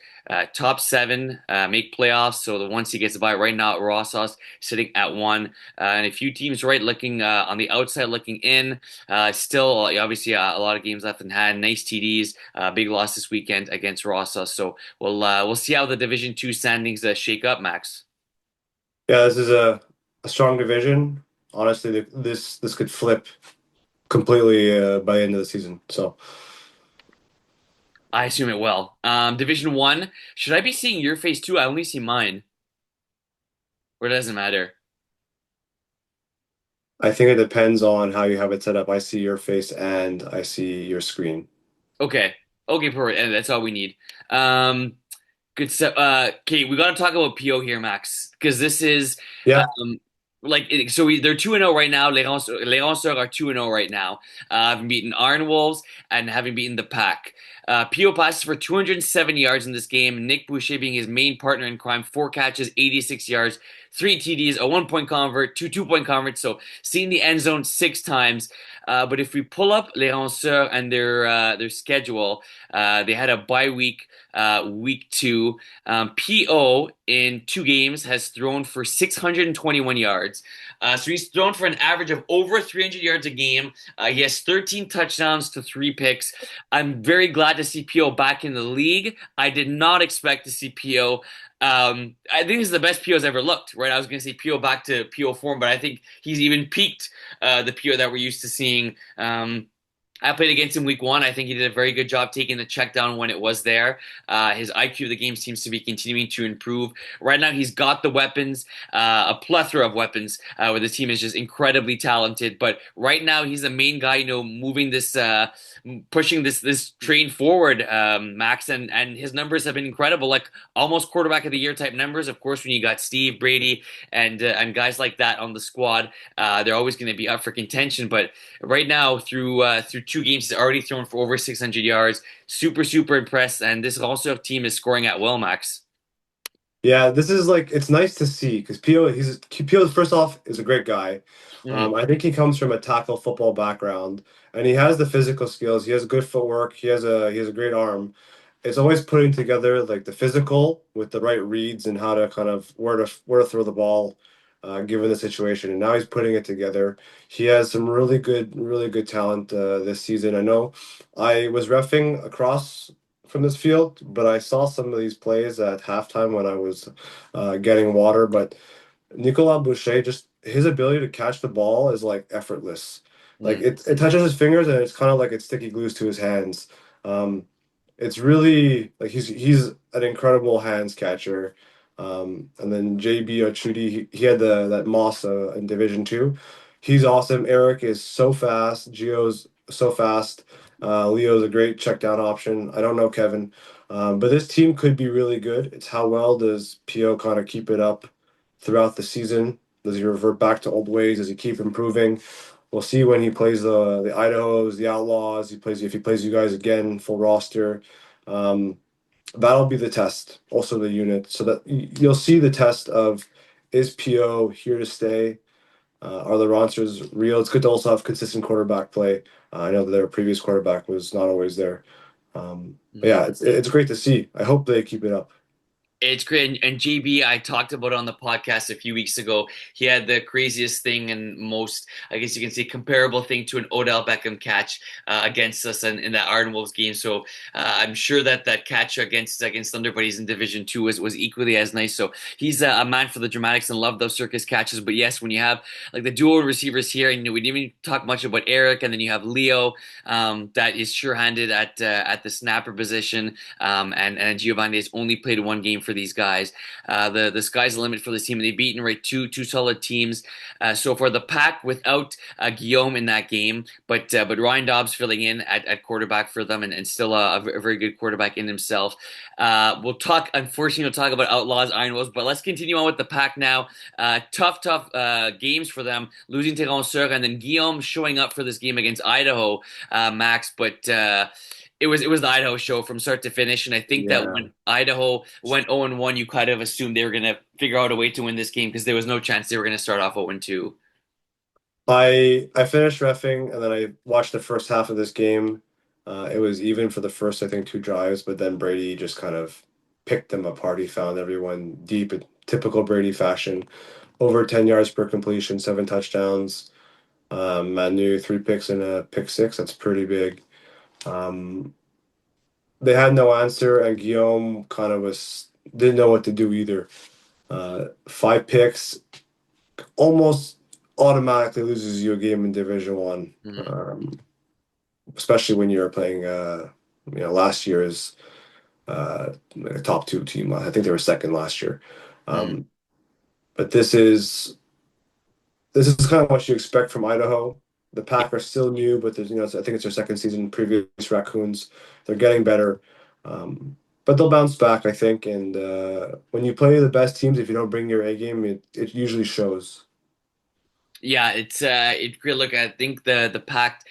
Top seven make playoffs. So the one seed gets a bye. Right now, Rossau's sitting at one, and a few teams right looking on the outside, looking in. Still, obviously, a lot of games left in hand. Nice TDs. Big loss this weekend against Rossa. So we'll see how the Division Two standings shake up, Max. Yeah, this is a strong division. Honestly, this could flip completely by the end of the season. So I assume it will. Division One. Should I be seeing your face too? I only see mine. Or it doesn't matter. I think it depends on how you have it set up. I see your face and I see your screen. Okay. Okay, perfect. And that's all we need. Good stuff. Okay, we got to talk about PO here, Max, because this is Yeah, um, they're 2-0 right now. Les Ronceurs are 2-0 right now, having beaten Iron Wolves and having beaten the Pack. PO passes for 207 yards in this game. Nick Boucher being his main partner in crime, 4 catches, 86 yards, 3 TDs, a 1 point convert, 2 2 point converts. So seeing the end zone 6 times. But if we pull up Les Ronceurs and their schedule, they had a bye week, week two. PO in 2 games has thrown for 621 yards. So he's thrown for an average of over 300 yards a game. He has 13 touchdowns to 3 picks. I'm very glad to see PO back in the league. I did not expect to see PO. I think this is the best PO's ever looked, right? I was going to say PO back to PO form, but I think he's even peaked the PO that we're used to seeing. I played against him week one. I think he did a very good job taking the check down when it was there. His IQ of the game seems to be continuing to improve. Right now, he's got the weapons, a plethora of weapons, where the team is just incredibly talented. But right now, he's the main guy, moving this, pushing this train forward, Max. And his numbers have been incredible, like almost quarterback of the year type numbers. Of course, when you got Steve Brady and guys like that on the squad, they're always going to be up for contention. But right now, through 2 games, he's already thrown for over 600 yards. Super impressed, and this also team is scoring at will, Max. yeah. This is like it's nice to see because Pio first off is a great guy. Mhm. I think he comes from a tackle football background, and he has the physical skills. He has good footwork. He has a great arm. It's always putting together like the physical with the right reads and how to kind of where to throw the ball, given the situation. And now he's putting it together. He has some really good talent this season. I know I was reffing across from this field, but I saw some of these plays at halftime when I was getting water. But Nicolas Boucher, just his ability to catch the ball is like effortless. Like Mhm. it touches his fingers and it's kind of like it sticky glues to his hands. Um, it's really like he's an incredible hands catcher. And then JB Ochudi, he had that Moss in Division Two. He's awesome. Eric is so fast. Gio's so fast. Leo's a great check down option. I don't know Kevin, but this team could be really good. It's how well does Pio kind of keep it up throughout the season? Does he revert back to old ways? Does he keep improving? We'll see when he plays the Idahos, the Outlaws. If he plays you guys again, full roster. Um, that'll be the test. Also the unit, so that you'll see the test of is PO here to stay? Are the rosters real? It's good to also have consistent quarterback play. I know that their previous quarterback was not always there. But Mhm. yeah, it's great to see. I hope they keep it up. It's great. And JB, I talked about on the podcast a few weeks ago. He had the craziest thing and most, I guess you can say, comparable thing to an Odell Beckham catch against us in that Iron Wolves game. So I'm sure that catch against Thunder Buddies in Division Two was equally as nice. So he's a man for the dramatics and love those circus catches. But yes, when you have like the dual receivers here, and we didn't even talk much about Eric, and then you have Leo, that is sure-handed at the snapper position, and Giovanni has only played 1 game for for these guys. The sky's the limit for this team, and they've beaten right two solid teams so far. The Pack without Guillaume in that game, but Ryan Dobbs filling in at quarterback for them, and still a very good quarterback in himself. Unfortunately, we'll talk about Outlaws, Iron Wolves, but let's continue on with the Pack now. Tough games for them, losing to Ranceur, and then Guillaume showing up for this game against Idaho, Max, but it was the Idaho show from start to finish, and I think that Yeah. when Idaho went 0-1, you kind of assumed they were going to figure out a way to win this game because there was no chance they were going to start off 0-2. I finished reffing and then I watched the first half of this game. It was even for the first, I think, two drives, but then Brady just kind of picked them apart. He found everyone deep in typical Brady fashion. Over 10 yards per completion, seven touchdowns. Manu, three picks and a pick six. That's pretty big. Um, they had no answer, and Guillaume kind of was didn't know what to do either. Five picks almost automatically loses you a game in Division One, Mm-hmm. especially when you're playing. Last year's like a top two team. I think they were second last year. Mm-hmm. Um, but this is kind of what you expect from Idaho. The Pack are still new, but there's I think it's their second season. Previous Raccoons, they're getting better, but they'll bounce back, I think. And when you play the best teams, if you don't bring your A game, it usually shows. Yeah, it's great. Look, I think the Pact.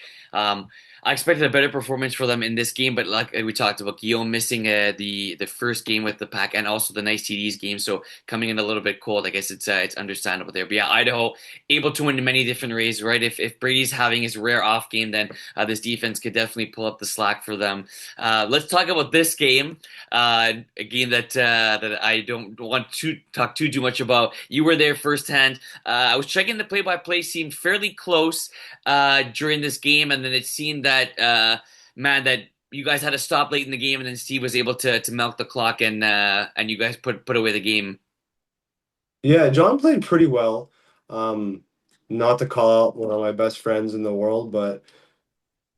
I expected a better performance for them in this game, but like we talked about, Guillaume missing the first game with the Pack and also the nice TDs game, so coming in a little bit cold. I guess it's understandable there. But yeah, Idaho able to win in many different ways, right? If Brady's having his rare off game, then this defense could definitely pull up the slack for them. Let's talk about this game. A game that I don't want to talk too much about. You were there firsthand. I was checking the play-by-play, seemed fairly close during this game, and then it seemed that man that you guys had to stop late in the game, and then Steve was able to milk the clock, and you guys put away the game. Yeah, John played pretty well. Um, Not to call out one of my best friends in the world, but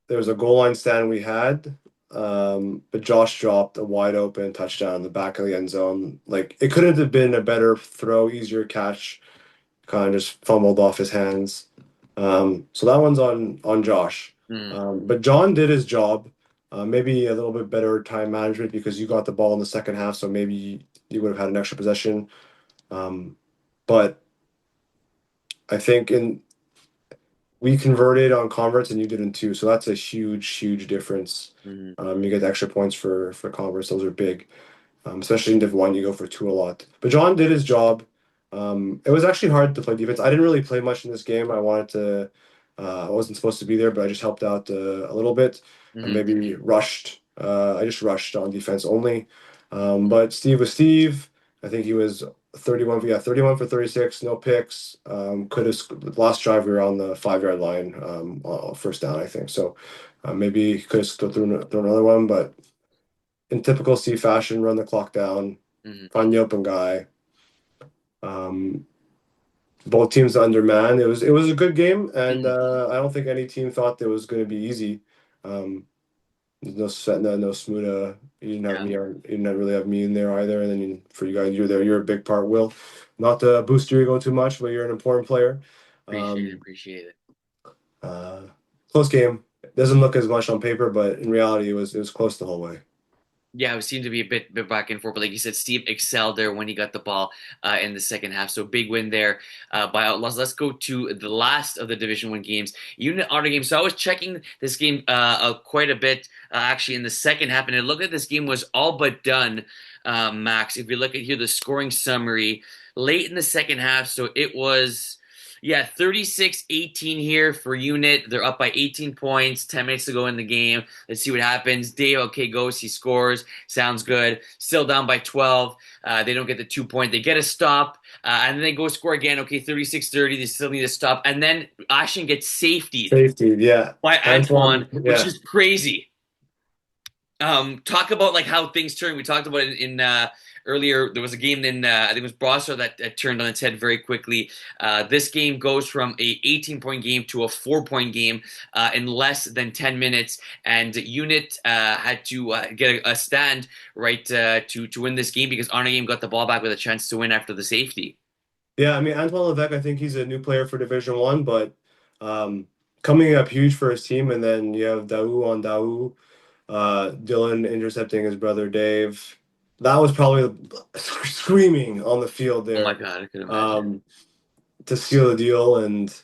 there was a goal line stand we had. But Josh dropped a wide open touchdown in the back of the end zone. Like it couldn't have been a better throw, easier catch. Kind of just fumbled off his hands. So that one's on Josh. Mm, But John did his job. Maybe a little bit better time management because you got the ball in the second half, so maybe you would have had an extra possession. Um, but I think we converted on converts and you didn't too, so that's a huge difference. mm, You get the extra points for converts; those are big. Especially in Div 1, you go for two a lot. But John did his job. It was actually hard to play defense. I didn't really play much in this game. I wasn't supposed to be there, but I just helped out a little bit. I mm, maybe rushed. I just rushed on defense only. But Steve was Steve. I think he was 31 for 36, no picks. Could have last drive we were on the 5 yard line, first down, I think. So maybe could have still thrown another one, but in typical C fashion, run the clock down, mm, find the open guy. Um, Both teams undermanned. It was a good game, and mm. I don't think any team thought it was going to be easy. Um, there's no Svetna, no Smuda. Yeah, You didn't really have me in there either. And then for you guys, you're there. You're a big part. Will, not to boost your ego too much, but you're an important player. appreciate it, Um, appreciate it. uh, Close game. It doesn't look as much on paper, but in reality, it was close the whole way. Yeah, it seemed to be a bit back and forth, but like you said, Steve excelled there when he got the ball in the second half. So big win there by Outlaws. Let's go to the last of the Division One games, Unit Honor game. So I was checking this game quite a bit actually in the second half, and it looked like this game was all but done. Max, if you look at here, the scoring summary late in the second half, so it was. Yeah, 36-18 here for Unit. They're up by 18 points, 10 minutes to go in the game. Let's see what happens. Dave, okay, goes. He scores. Sounds good. Still down by 12. They don't get the 2 point. They get a stop, and then they go score again. Okay, 36-30. They still need a stop. And then Ashen gets safetied Safety, yeah. by Antoine, Antoine, which yeah. is crazy. Talk about like how things turn. We talked about it in earlier. There was a game in I think it was Brossard that turned on its head very quickly. This game goes from a 18-point game to a 4-point game in less than 10 minutes, and Unit had to get a stand right to win this game because Arna Game got the ball back with a chance to win after the safety. Yeah, I mean Antoine Levesque, I think he's a new player for Division One, but um, coming up huge for his team. And then you have Daou on Daou, Dylan intercepting his brother Dave. That was probably screaming on the field Oh my there, God, I could imagine. um, to seal the deal. And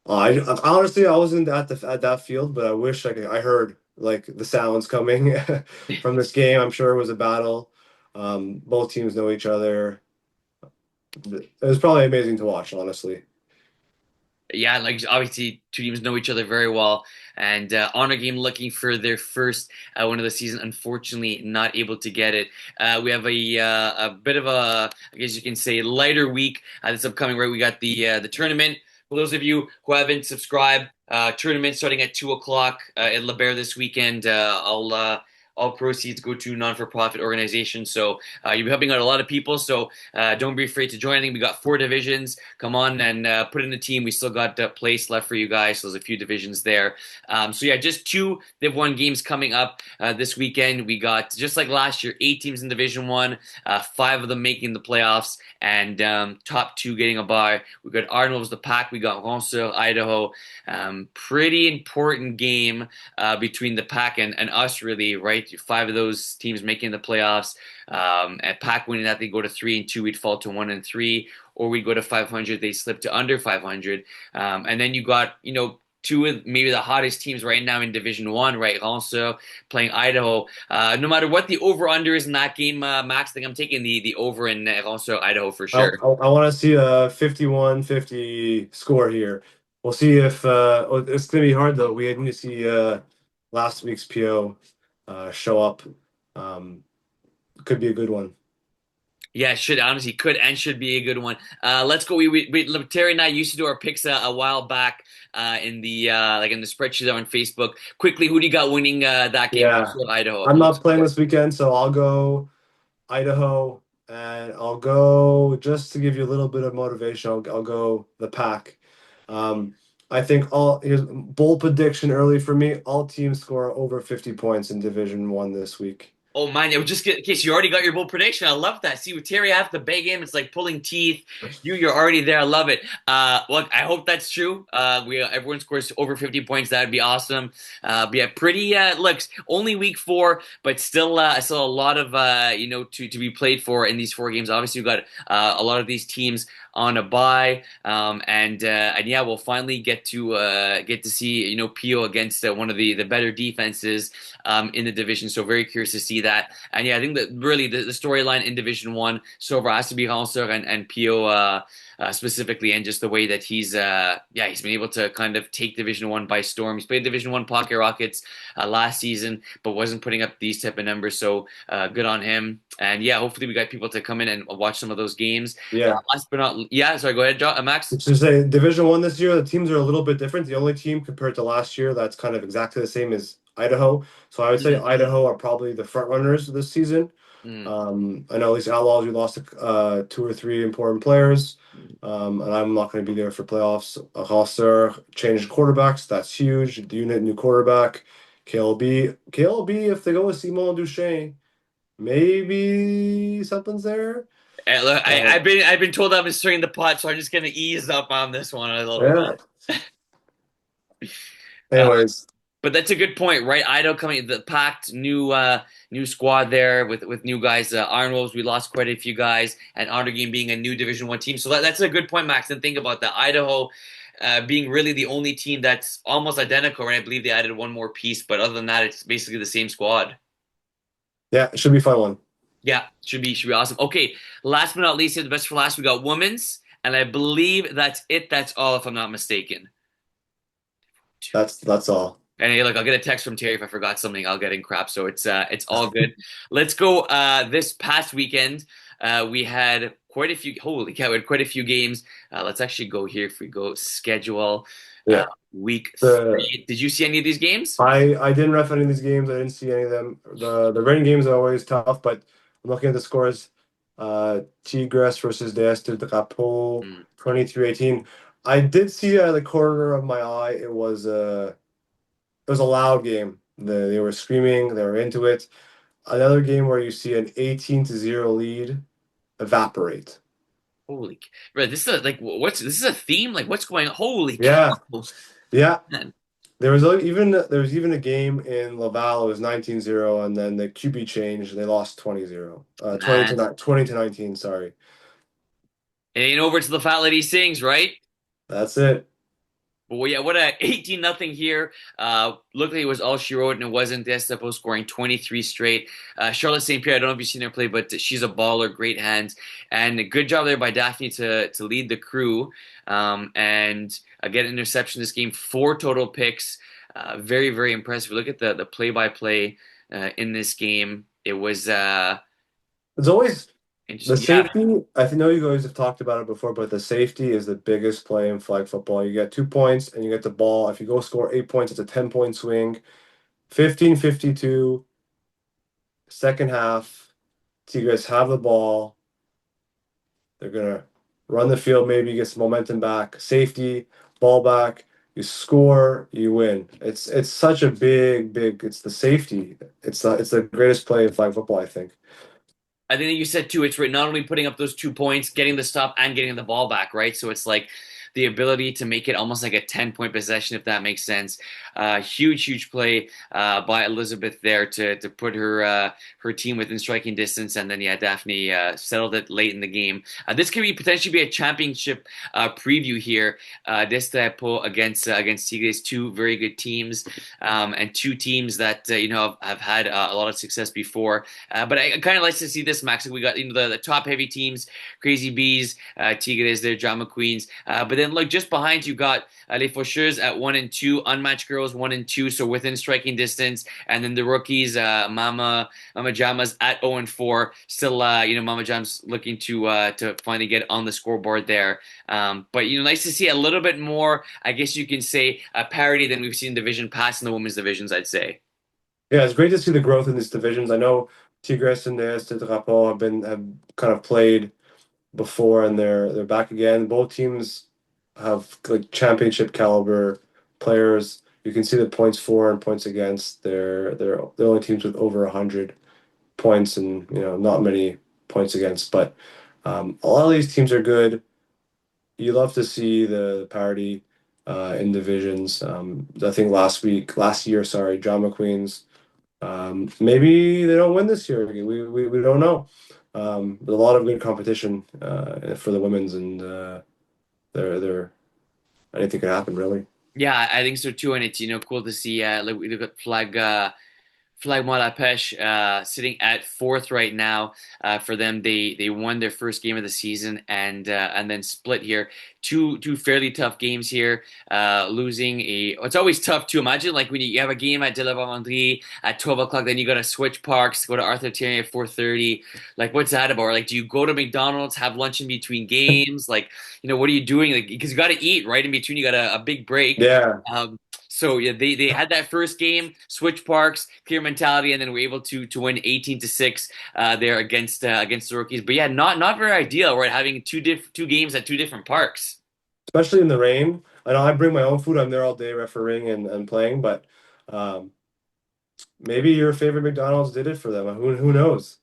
honestly, I wasn't at that field, but I wish I heard like the sounds coming from this game. I'm sure it was a battle. Both teams know each other. It was probably amazing to watch, honestly. Yeah, like obviously two teams know each other very well, and Honor Game looking for their first win of the season. Unfortunately, not able to get it. We have a bit of a, I guess you can say, lighter week this upcoming. Right, we got the tournament. For those of you who haven't subscribed, tournament starting at 2 o'clock in La Bear this weekend. I'll all proceeds go to non-for-profit organizations. So you'll be helping out a lot of people. So don't be afraid to join. I think we got 4 divisions. Come on and put in the team. We still got place left for you guys. So there's a few divisions there. So yeah, just 2 Div 1 games coming up this weekend. We got, just like last year, 8 teams in Division 1, 5 of them making the playoffs, and top 2 getting a bye. We got Arnold's the Pack. We got Ronseul, Idaho. Pretty important game between the Pack and us, really, right? 5 of those teams making the playoffs. At Pack winning that, they go to 3-2. We'd fall to 1-3, or we go to 500. They slip to under 500. And then you got, two of maybe the hottest teams right now in Division One, right? Also playing Idaho. No matter what the over under is in that game, Max, I think I'm taking the over in also Idaho for sure. I want to see a 51-50 score here. We'll see if it's going to be hard though. We need to see last week's PO show up. Um, could be a good one. Yeah, should honestly could and should be a good one. Let's go. Terry and I used to do our picks a while back in the like in the spreadsheet on Facebook. Quickly, who do you got winning that game? Yeah, Also, Idaho. I'm Who not looks playing for? this weekend, so I'll go Idaho, and I'll go just to give you a little bit of motivation. I'll go the Pack. Um, I think here's bold prediction early for me. All teams score over 50 points in Division One this week. Oh man, it was just in case you already got your bold prediction. I love that. See, with Terry after the big game, it's like pulling teeth. You're already there. I love it. Well, I hope that's true. We everyone scores over 50 points. That'd be awesome. But yeah, pretty. Looks only week 4, but still a lot of to be played for in these 4 games. Obviously, we've got a lot of these teams on a bye, and yeah, we'll finally get to see Pio against one of the better defenses in the division. So very curious to see that. And yeah, I think that really the storyline in Division One so far has to be Halser and Pio specifically, and just the way that he's been able to kind of take Division One by storm. He's played Division One Pocket Rockets last season, but wasn't putting up these type of numbers. So good on him. And yeah, hopefully we got people to come in and watch some of those games. Yeah. Last but not, yeah, sorry, go ahead, Max. To say Division One this year, the teams are a little bit different. The only team compared to last year that's kind of exactly the same is Idaho. So I would say Mm-hmm. Idaho are probably the front runners this season. I know at least Outlaws, we lost 2 or 3 important players, and I'm not going to be there for playoffs. Rosser changed quarterbacks. That's huge. The unit, new quarterback. KLB, if they go with Simon Duchesne, maybe something's there. Look, Uh, I've been told I've been stirring the pot, so I'm just gonna ease up on this one a little bit. yeah. Uh, Anyways, but that's a good point, right? Idaho coming, the packed new squad there with new guys. Iron Wolves, we lost quite a few guys, and Honor Game being a new Division 1 team. So that's a good point, Max. And think about that. Idaho being really the only team that's almost identical, right? I believe they added one more piece, but other than that, it's basically the same squad. yeah, it should be a fun one. Yeah, should be awesome. Okay, last but not least, the best for last, we got women's, and I believe that's it. That's all, if I'm not mistaken. That's all. And hey, look, I'll get a text from Terry if I forgot something. I'll get in crap, so it's all good. Let's go. This past weekend, we had quite a few. Holy cow, we had quite a few games. Let's actually go here. If we go schedule, uh, Yeah. week The 3. Did you see any of these games? I didn't ref any of these games. I didn't see any of them. The rain games are always tough, but I'm looking at the scores. Tigres versus DS de Drapeau, Mm. 23-18. I did see out of the corner of my eye it was a loud game. They were screaming, they were into it. Another game where you see an 18-0 lead evaporate. Holy, bro, this is like what's this is a theme? Like what's going on? Holy Yeah. cow, Yeah. man. There was even a game in Laval. It was 19-0, and then the QB changed. And they lost 20-0. 20 to Man. 20 to 19, sorry. It ain't over till the fat lady sings, right? That's it. But well, yeah, what a 18 nothing here. Luckily, it was all she wrote, and it wasn't Destapo scoring 23 straight. Charlotte St. Pierre, I don't know if you've seen her play, but she's a baller, great hands, and a good job there by Daphne to lead the crew and get an interception this game, 4 total picks. Very, very impressive. Look at the play by play in this game. It was It's always the interesting. Yeah, safety. I know you guys have talked about it before, but the safety is the biggest play in flag football. You get 2 points and you get the ball. If you go score 8 points, it's a 10-point swing. 15-52, second half. Tigres have the ball. They're gonna run the field, maybe get some momentum back. Safety, ball back. You score, you win. It's such a big. It's the safety. It's the greatest play in flag football, I think. I think that you said too, it's not only putting up those 2 points, getting the stop, and getting the ball back, right? So it's like the ability to make it almost like a 10-point possession, if that makes sense. Huge play by Elizabeth there to put her team within striking distance, and then yeah, Daphne settled it late in the game. This could be potentially be a championship preview here. Destapo against Tigres, two very good teams, and two teams that have had a lot of success before. But I kind of like to see this, Max. We got the top heavy teams, Crazy Bees, Tigres, their drama queens. But then look just behind you got Les Faucheuses at 1-2, Unmatched Girls 1-2, so within striking distance, and then the rookies, Mama Jama's at 0-4. Still, Mama Jama's looking to finally get on the scoreboard there. But nice to see a little bit more. I guess you can say parity than we've seen Division Pass in the women's divisions. I'd say. Yeah, it's great to see the growth in these divisions. I know Tigres and DS de Drapeau have kind of played before, and they're back again. Both teams have like championship caliber players. You can see the points for and points against. They're the only teams with over 100 points, and not many points against. But a lot of these teams are good. You love to see the parity in divisions. I think last year, sorry, Drama Queens. Maybe they don't win this year. We don't know. But a lot of good competition for the women's, and they're anything could happen really. Yeah, I think so too, and it's cool to see. Like we look at Flagmont La Pêche sitting at fourth right now. For them, they won their first game of the season and then split here. Two fairly tough games here. Losing it's always tough to imagine like when you have a game at De La Vendredi at 12 o'clock, then you got to switch parks, go to Arthur Thierry at 4:30. Like what's that about? Like do you go to McDonald's, have lunch in between games? Like what are you doing? Like because you got to eat right in between. You got a big break. Yeah, So yeah, they had that first game, switch parks, clear mentality, and then were able to win 18-6 there against the rookies. But yeah, not very ideal, right? Having two games at two different parks. especially in the rain. I know I bring my own food. I'm there all day refereeing and playing, but um, maybe your favorite McDonald's did it for them. Who knows?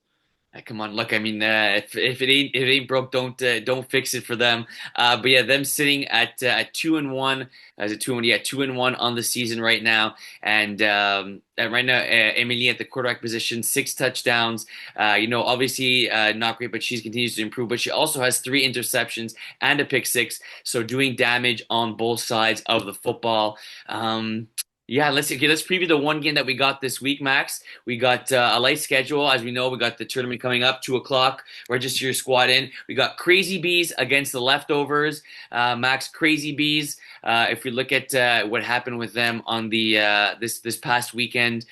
Come on, look. I mean, if it ain't broke, don't fix it for them. But yeah, them sitting at 2-1 as a 2-1, yeah, 2-1 on the season right now, and right now, Emily at the quarterback position, 6 touchdowns. Obviously not great, but she continues to improve. But she also has 3 interceptions and a pick six, so doing damage on both sides of the football. Yeah, let's preview the one game that we got this week, Max. We got a light schedule. As we know, we got the tournament coming up, 2 o'clock. Register your squad in. We got Crazy Bees against the Leftovers. Max, Crazy Bees. If we look at what happened with them on the this past weekend,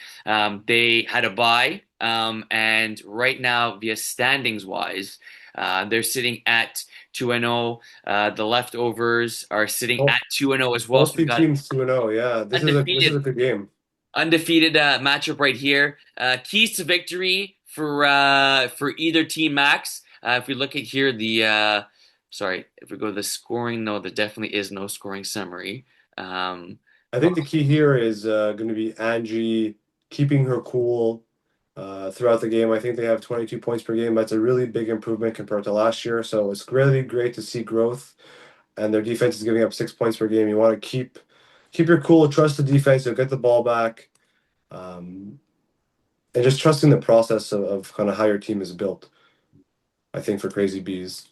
they had a bye. And right now, via standings wise, They're sitting at 2-0. The leftovers are sitting Both at 2-0 as well. both So we the got teams 2-0. Yeah, this is a undefeated good game. undefeated matchup right here. Keys to victory for either team, Max. If we look at here, sorry, if we go to the scoring, no, there definitely is no scoring summary. Um, I oh, think the key here is going to be Angie keeping her cool throughout the game. I think they have 22 points per game. That's a really big improvement compared to last year. So it's really great to see growth. And their defense is giving up 6 points per game. You want to keep your cool, trust the defense, you'll get the ball back, and just trusting the process of kind of how your team is built. I think for Crazy Bees.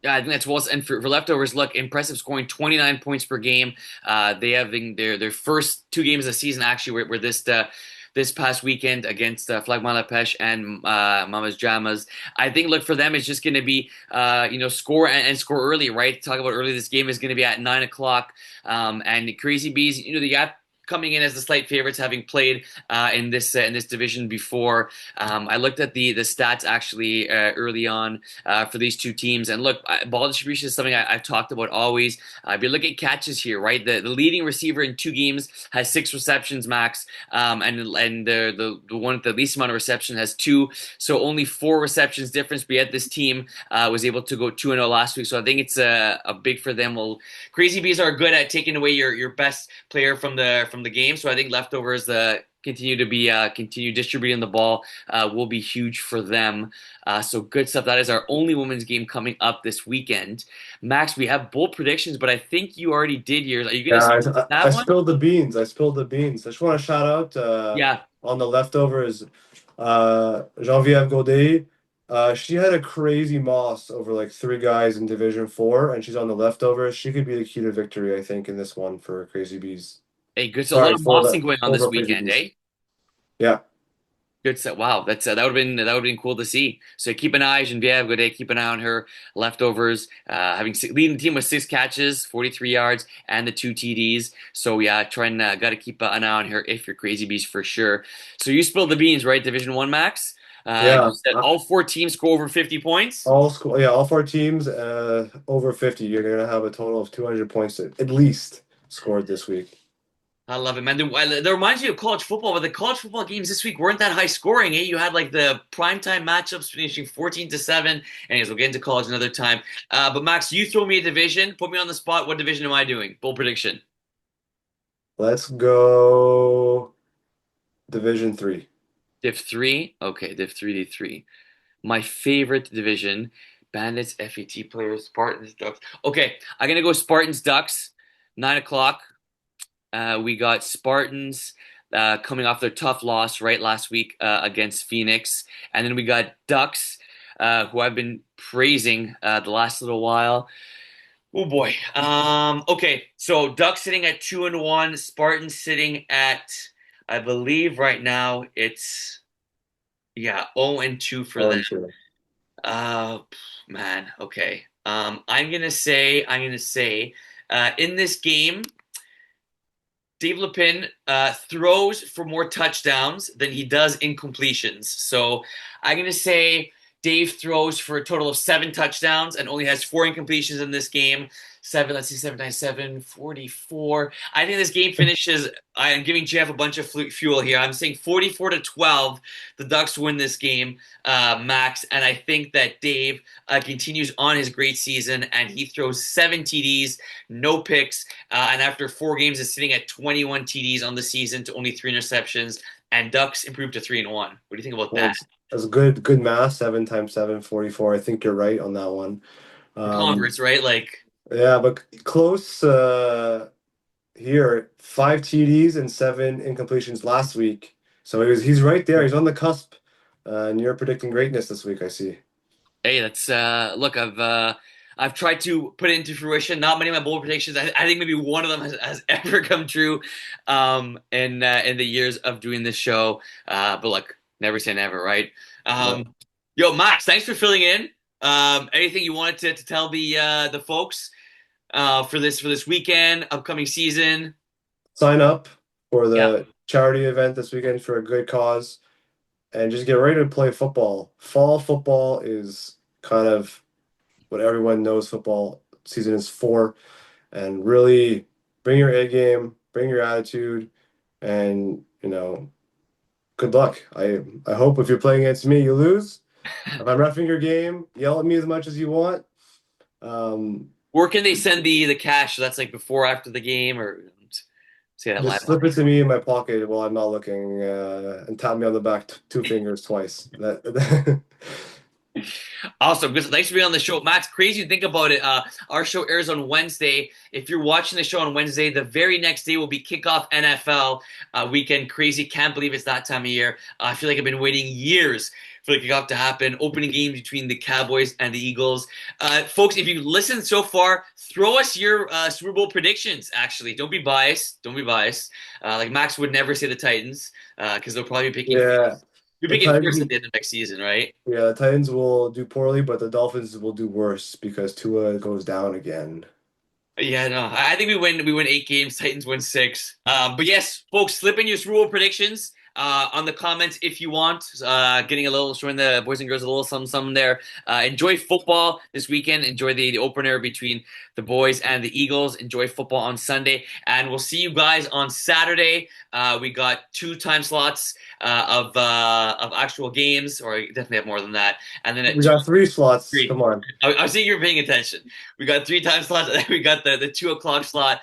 yeah, I think that's well. And for leftovers, look, impressive scoring, 29 points per game. They having their first two games of the season actually were this past weekend against Flagmala Pesh and Mamas Jamas. I think look for them it's just going to be score and score early, right? Talk about early. This game is going to be at 9 o'clock. And the Crazy Bees, they got coming in as the slight favorites, having played in this division before. I looked at the stats actually early on for these two teams, and look, ball distribution is something I've talked about always. If you look at catches here, right, the leading receiver in two games has 6 receptions max, and the one with the least amount of reception has two, so only 4 receptions difference. But yet this team was able to go 2-0 last week, so I think it's a big for them. Well, Crazy Bees are good at taking away your best player from the game. So I think leftovers continue distributing the ball will be huge for them. So good stuff. That is our only women's game coming up this weekend. Max, we have bold predictions, but I think you already did yours. Are you gonna Yeah, start I that one? spilled the beans. I spilled the beans. I just want to shout out Yeah. on the leftovers, Geneviève Godet. She had a crazy moss over like 3 guys in Division 4, and she's on the leftovers. She could be the key to victory, I think, in this one for Crazy Bees. Hey, good. So a lot Sorry of for mossing the going on this over Crazy weekend, Bees. eh? Yeah, Good set. Wow, that would have been cool to see. So keep an eye, Genevieve Godet. Keep an eye on her leftovers. Leading the team with 6 catches, 43 yards, and the 2 TDs. So yeah, try and got to keep an eye on her if you're Crazy Bees for sure. So you spilled the beans, right? Division One, Max. You yeah. said all 4 teams score over 50 points. All 4 teams over 50. You're gonna have a total of 200 points at least scored this week. I love it, man. That reminds me of college football, but the college football games this week weren't that high scoring. Eh? You had like the primetime matchups finishing 14-7. Anyways, we'll get into college another time. But Max, you throw me a division, put me on the spot. What division am I doing? Bold prediction. Let's go Division 3. Div 3. Okay, Div 3D3. My favorite division. Bandits, FAT players, Spartans, Ducks. Okay, I'm gonna go Spartans, Ducks. 9 o'clock. We got Spartans coming off their tough loss right last week against Phoenix, and then we got Ducks, who I've been praising the last little while. Oh boy. Okay, so Ducks sitting at 2-1, Spartans sitting at, I believe right now it's 0-2 for them. On to Uh, man. Okay. I'm gonna say in this game. Dave Lepin throws for more touchdowns than he does incompletions. So I'm going to say Dave throws for a total of 7 touchdowns and only has 4 incompletions in this game. Seven, let's see, 7 times 7, 44. I think this game finishes. I am giving Jeff a bunch of fuel here. I'm saying 44-12. The Ducks win this game, Max. And I think that Dave continues on his great season and he throws 7 TDs, no picks, and after 4 games is sitting at 21 TDs on the season to only 3 interceptions. And Ducks improved to 3-1. What do you think about well, that? that's good math. 7 times 7, 44. I think you're right on that one. For Um, converts, right? Like, yeah, but close here. 5 TDs and 7 incompletions last week. So he's right there. He's on the cusp. And you're predicting greatness this week, I see. hey, that's look, I've tried to put it into fruition. Not many of my bold predictions. I think maybe one of them has ever come true, in the years of doing this show. But look, never say never, right? No. Yo, Max, thanks for filling in. Anything you wanted to tell the folks for this weekend, upcoming season? Sign up for Yeah. the charity event this weekend for a good cause and just get ready to play football. Fall football is kind of what everyone knows football season is for, and really bring your A game, bring your attitude, and good luck. I hope if you're playing against me, you lose. If I'm reffing your game, yell at me as much as you want. Um, Where can they send the cash? So that's like before, after the game, or say that just live. slip it to me in my pocket while I'm not looking, and tap me on the back two fingers twice. That Awesome. Good. Thanks for being on the show, Max. Crazy to think about it. Our show airs on Wednesday. If you're watching the show on Wednesday, the very next day will be kickoff NFL weekend. Crazy. Can't believe it's that time of year. I feel like I've been waiting years for the kickoff to happen. Opening game between the Cowboys and the Eagles. Folks, if you've listened so far, throw us your Super Bowl predictions. Actually, don't be biased. Don't be biased. Like Max would never say the Titans because they'll probably be picking. yeah, You're the picking first at Titans. the end of next season, right? Yeah, the Titans will do poorly, but the Dolphins will do worse because Tua goes down again. Yeah, no, I think we win. We win 8 games. Titans win 6. But yes, folks, slip in your Super Bowl predictions on the comments if you want. Getting a little, showing the boys and girls a little something there. Enjoy football this weekend. Enjoy the opener between the boys and the Eagles. Enjoy football on Sunday, and we'll see you guys on Saturday. We got 2 time slots of actual games, or definitely have more than that. And then at We two. got three slots. Three. Come on. I see you're paying attention. We got 3 time slots, and then we got the 2 o'clock slot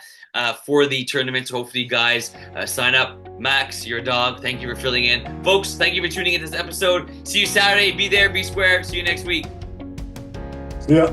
for the tournament. So hopefully, you guys sign up. Max, your dog, thank you for filling in. Folks, thank you for tuning in this episode. See you Saturday. Be there, be square. See you next week. Yeah.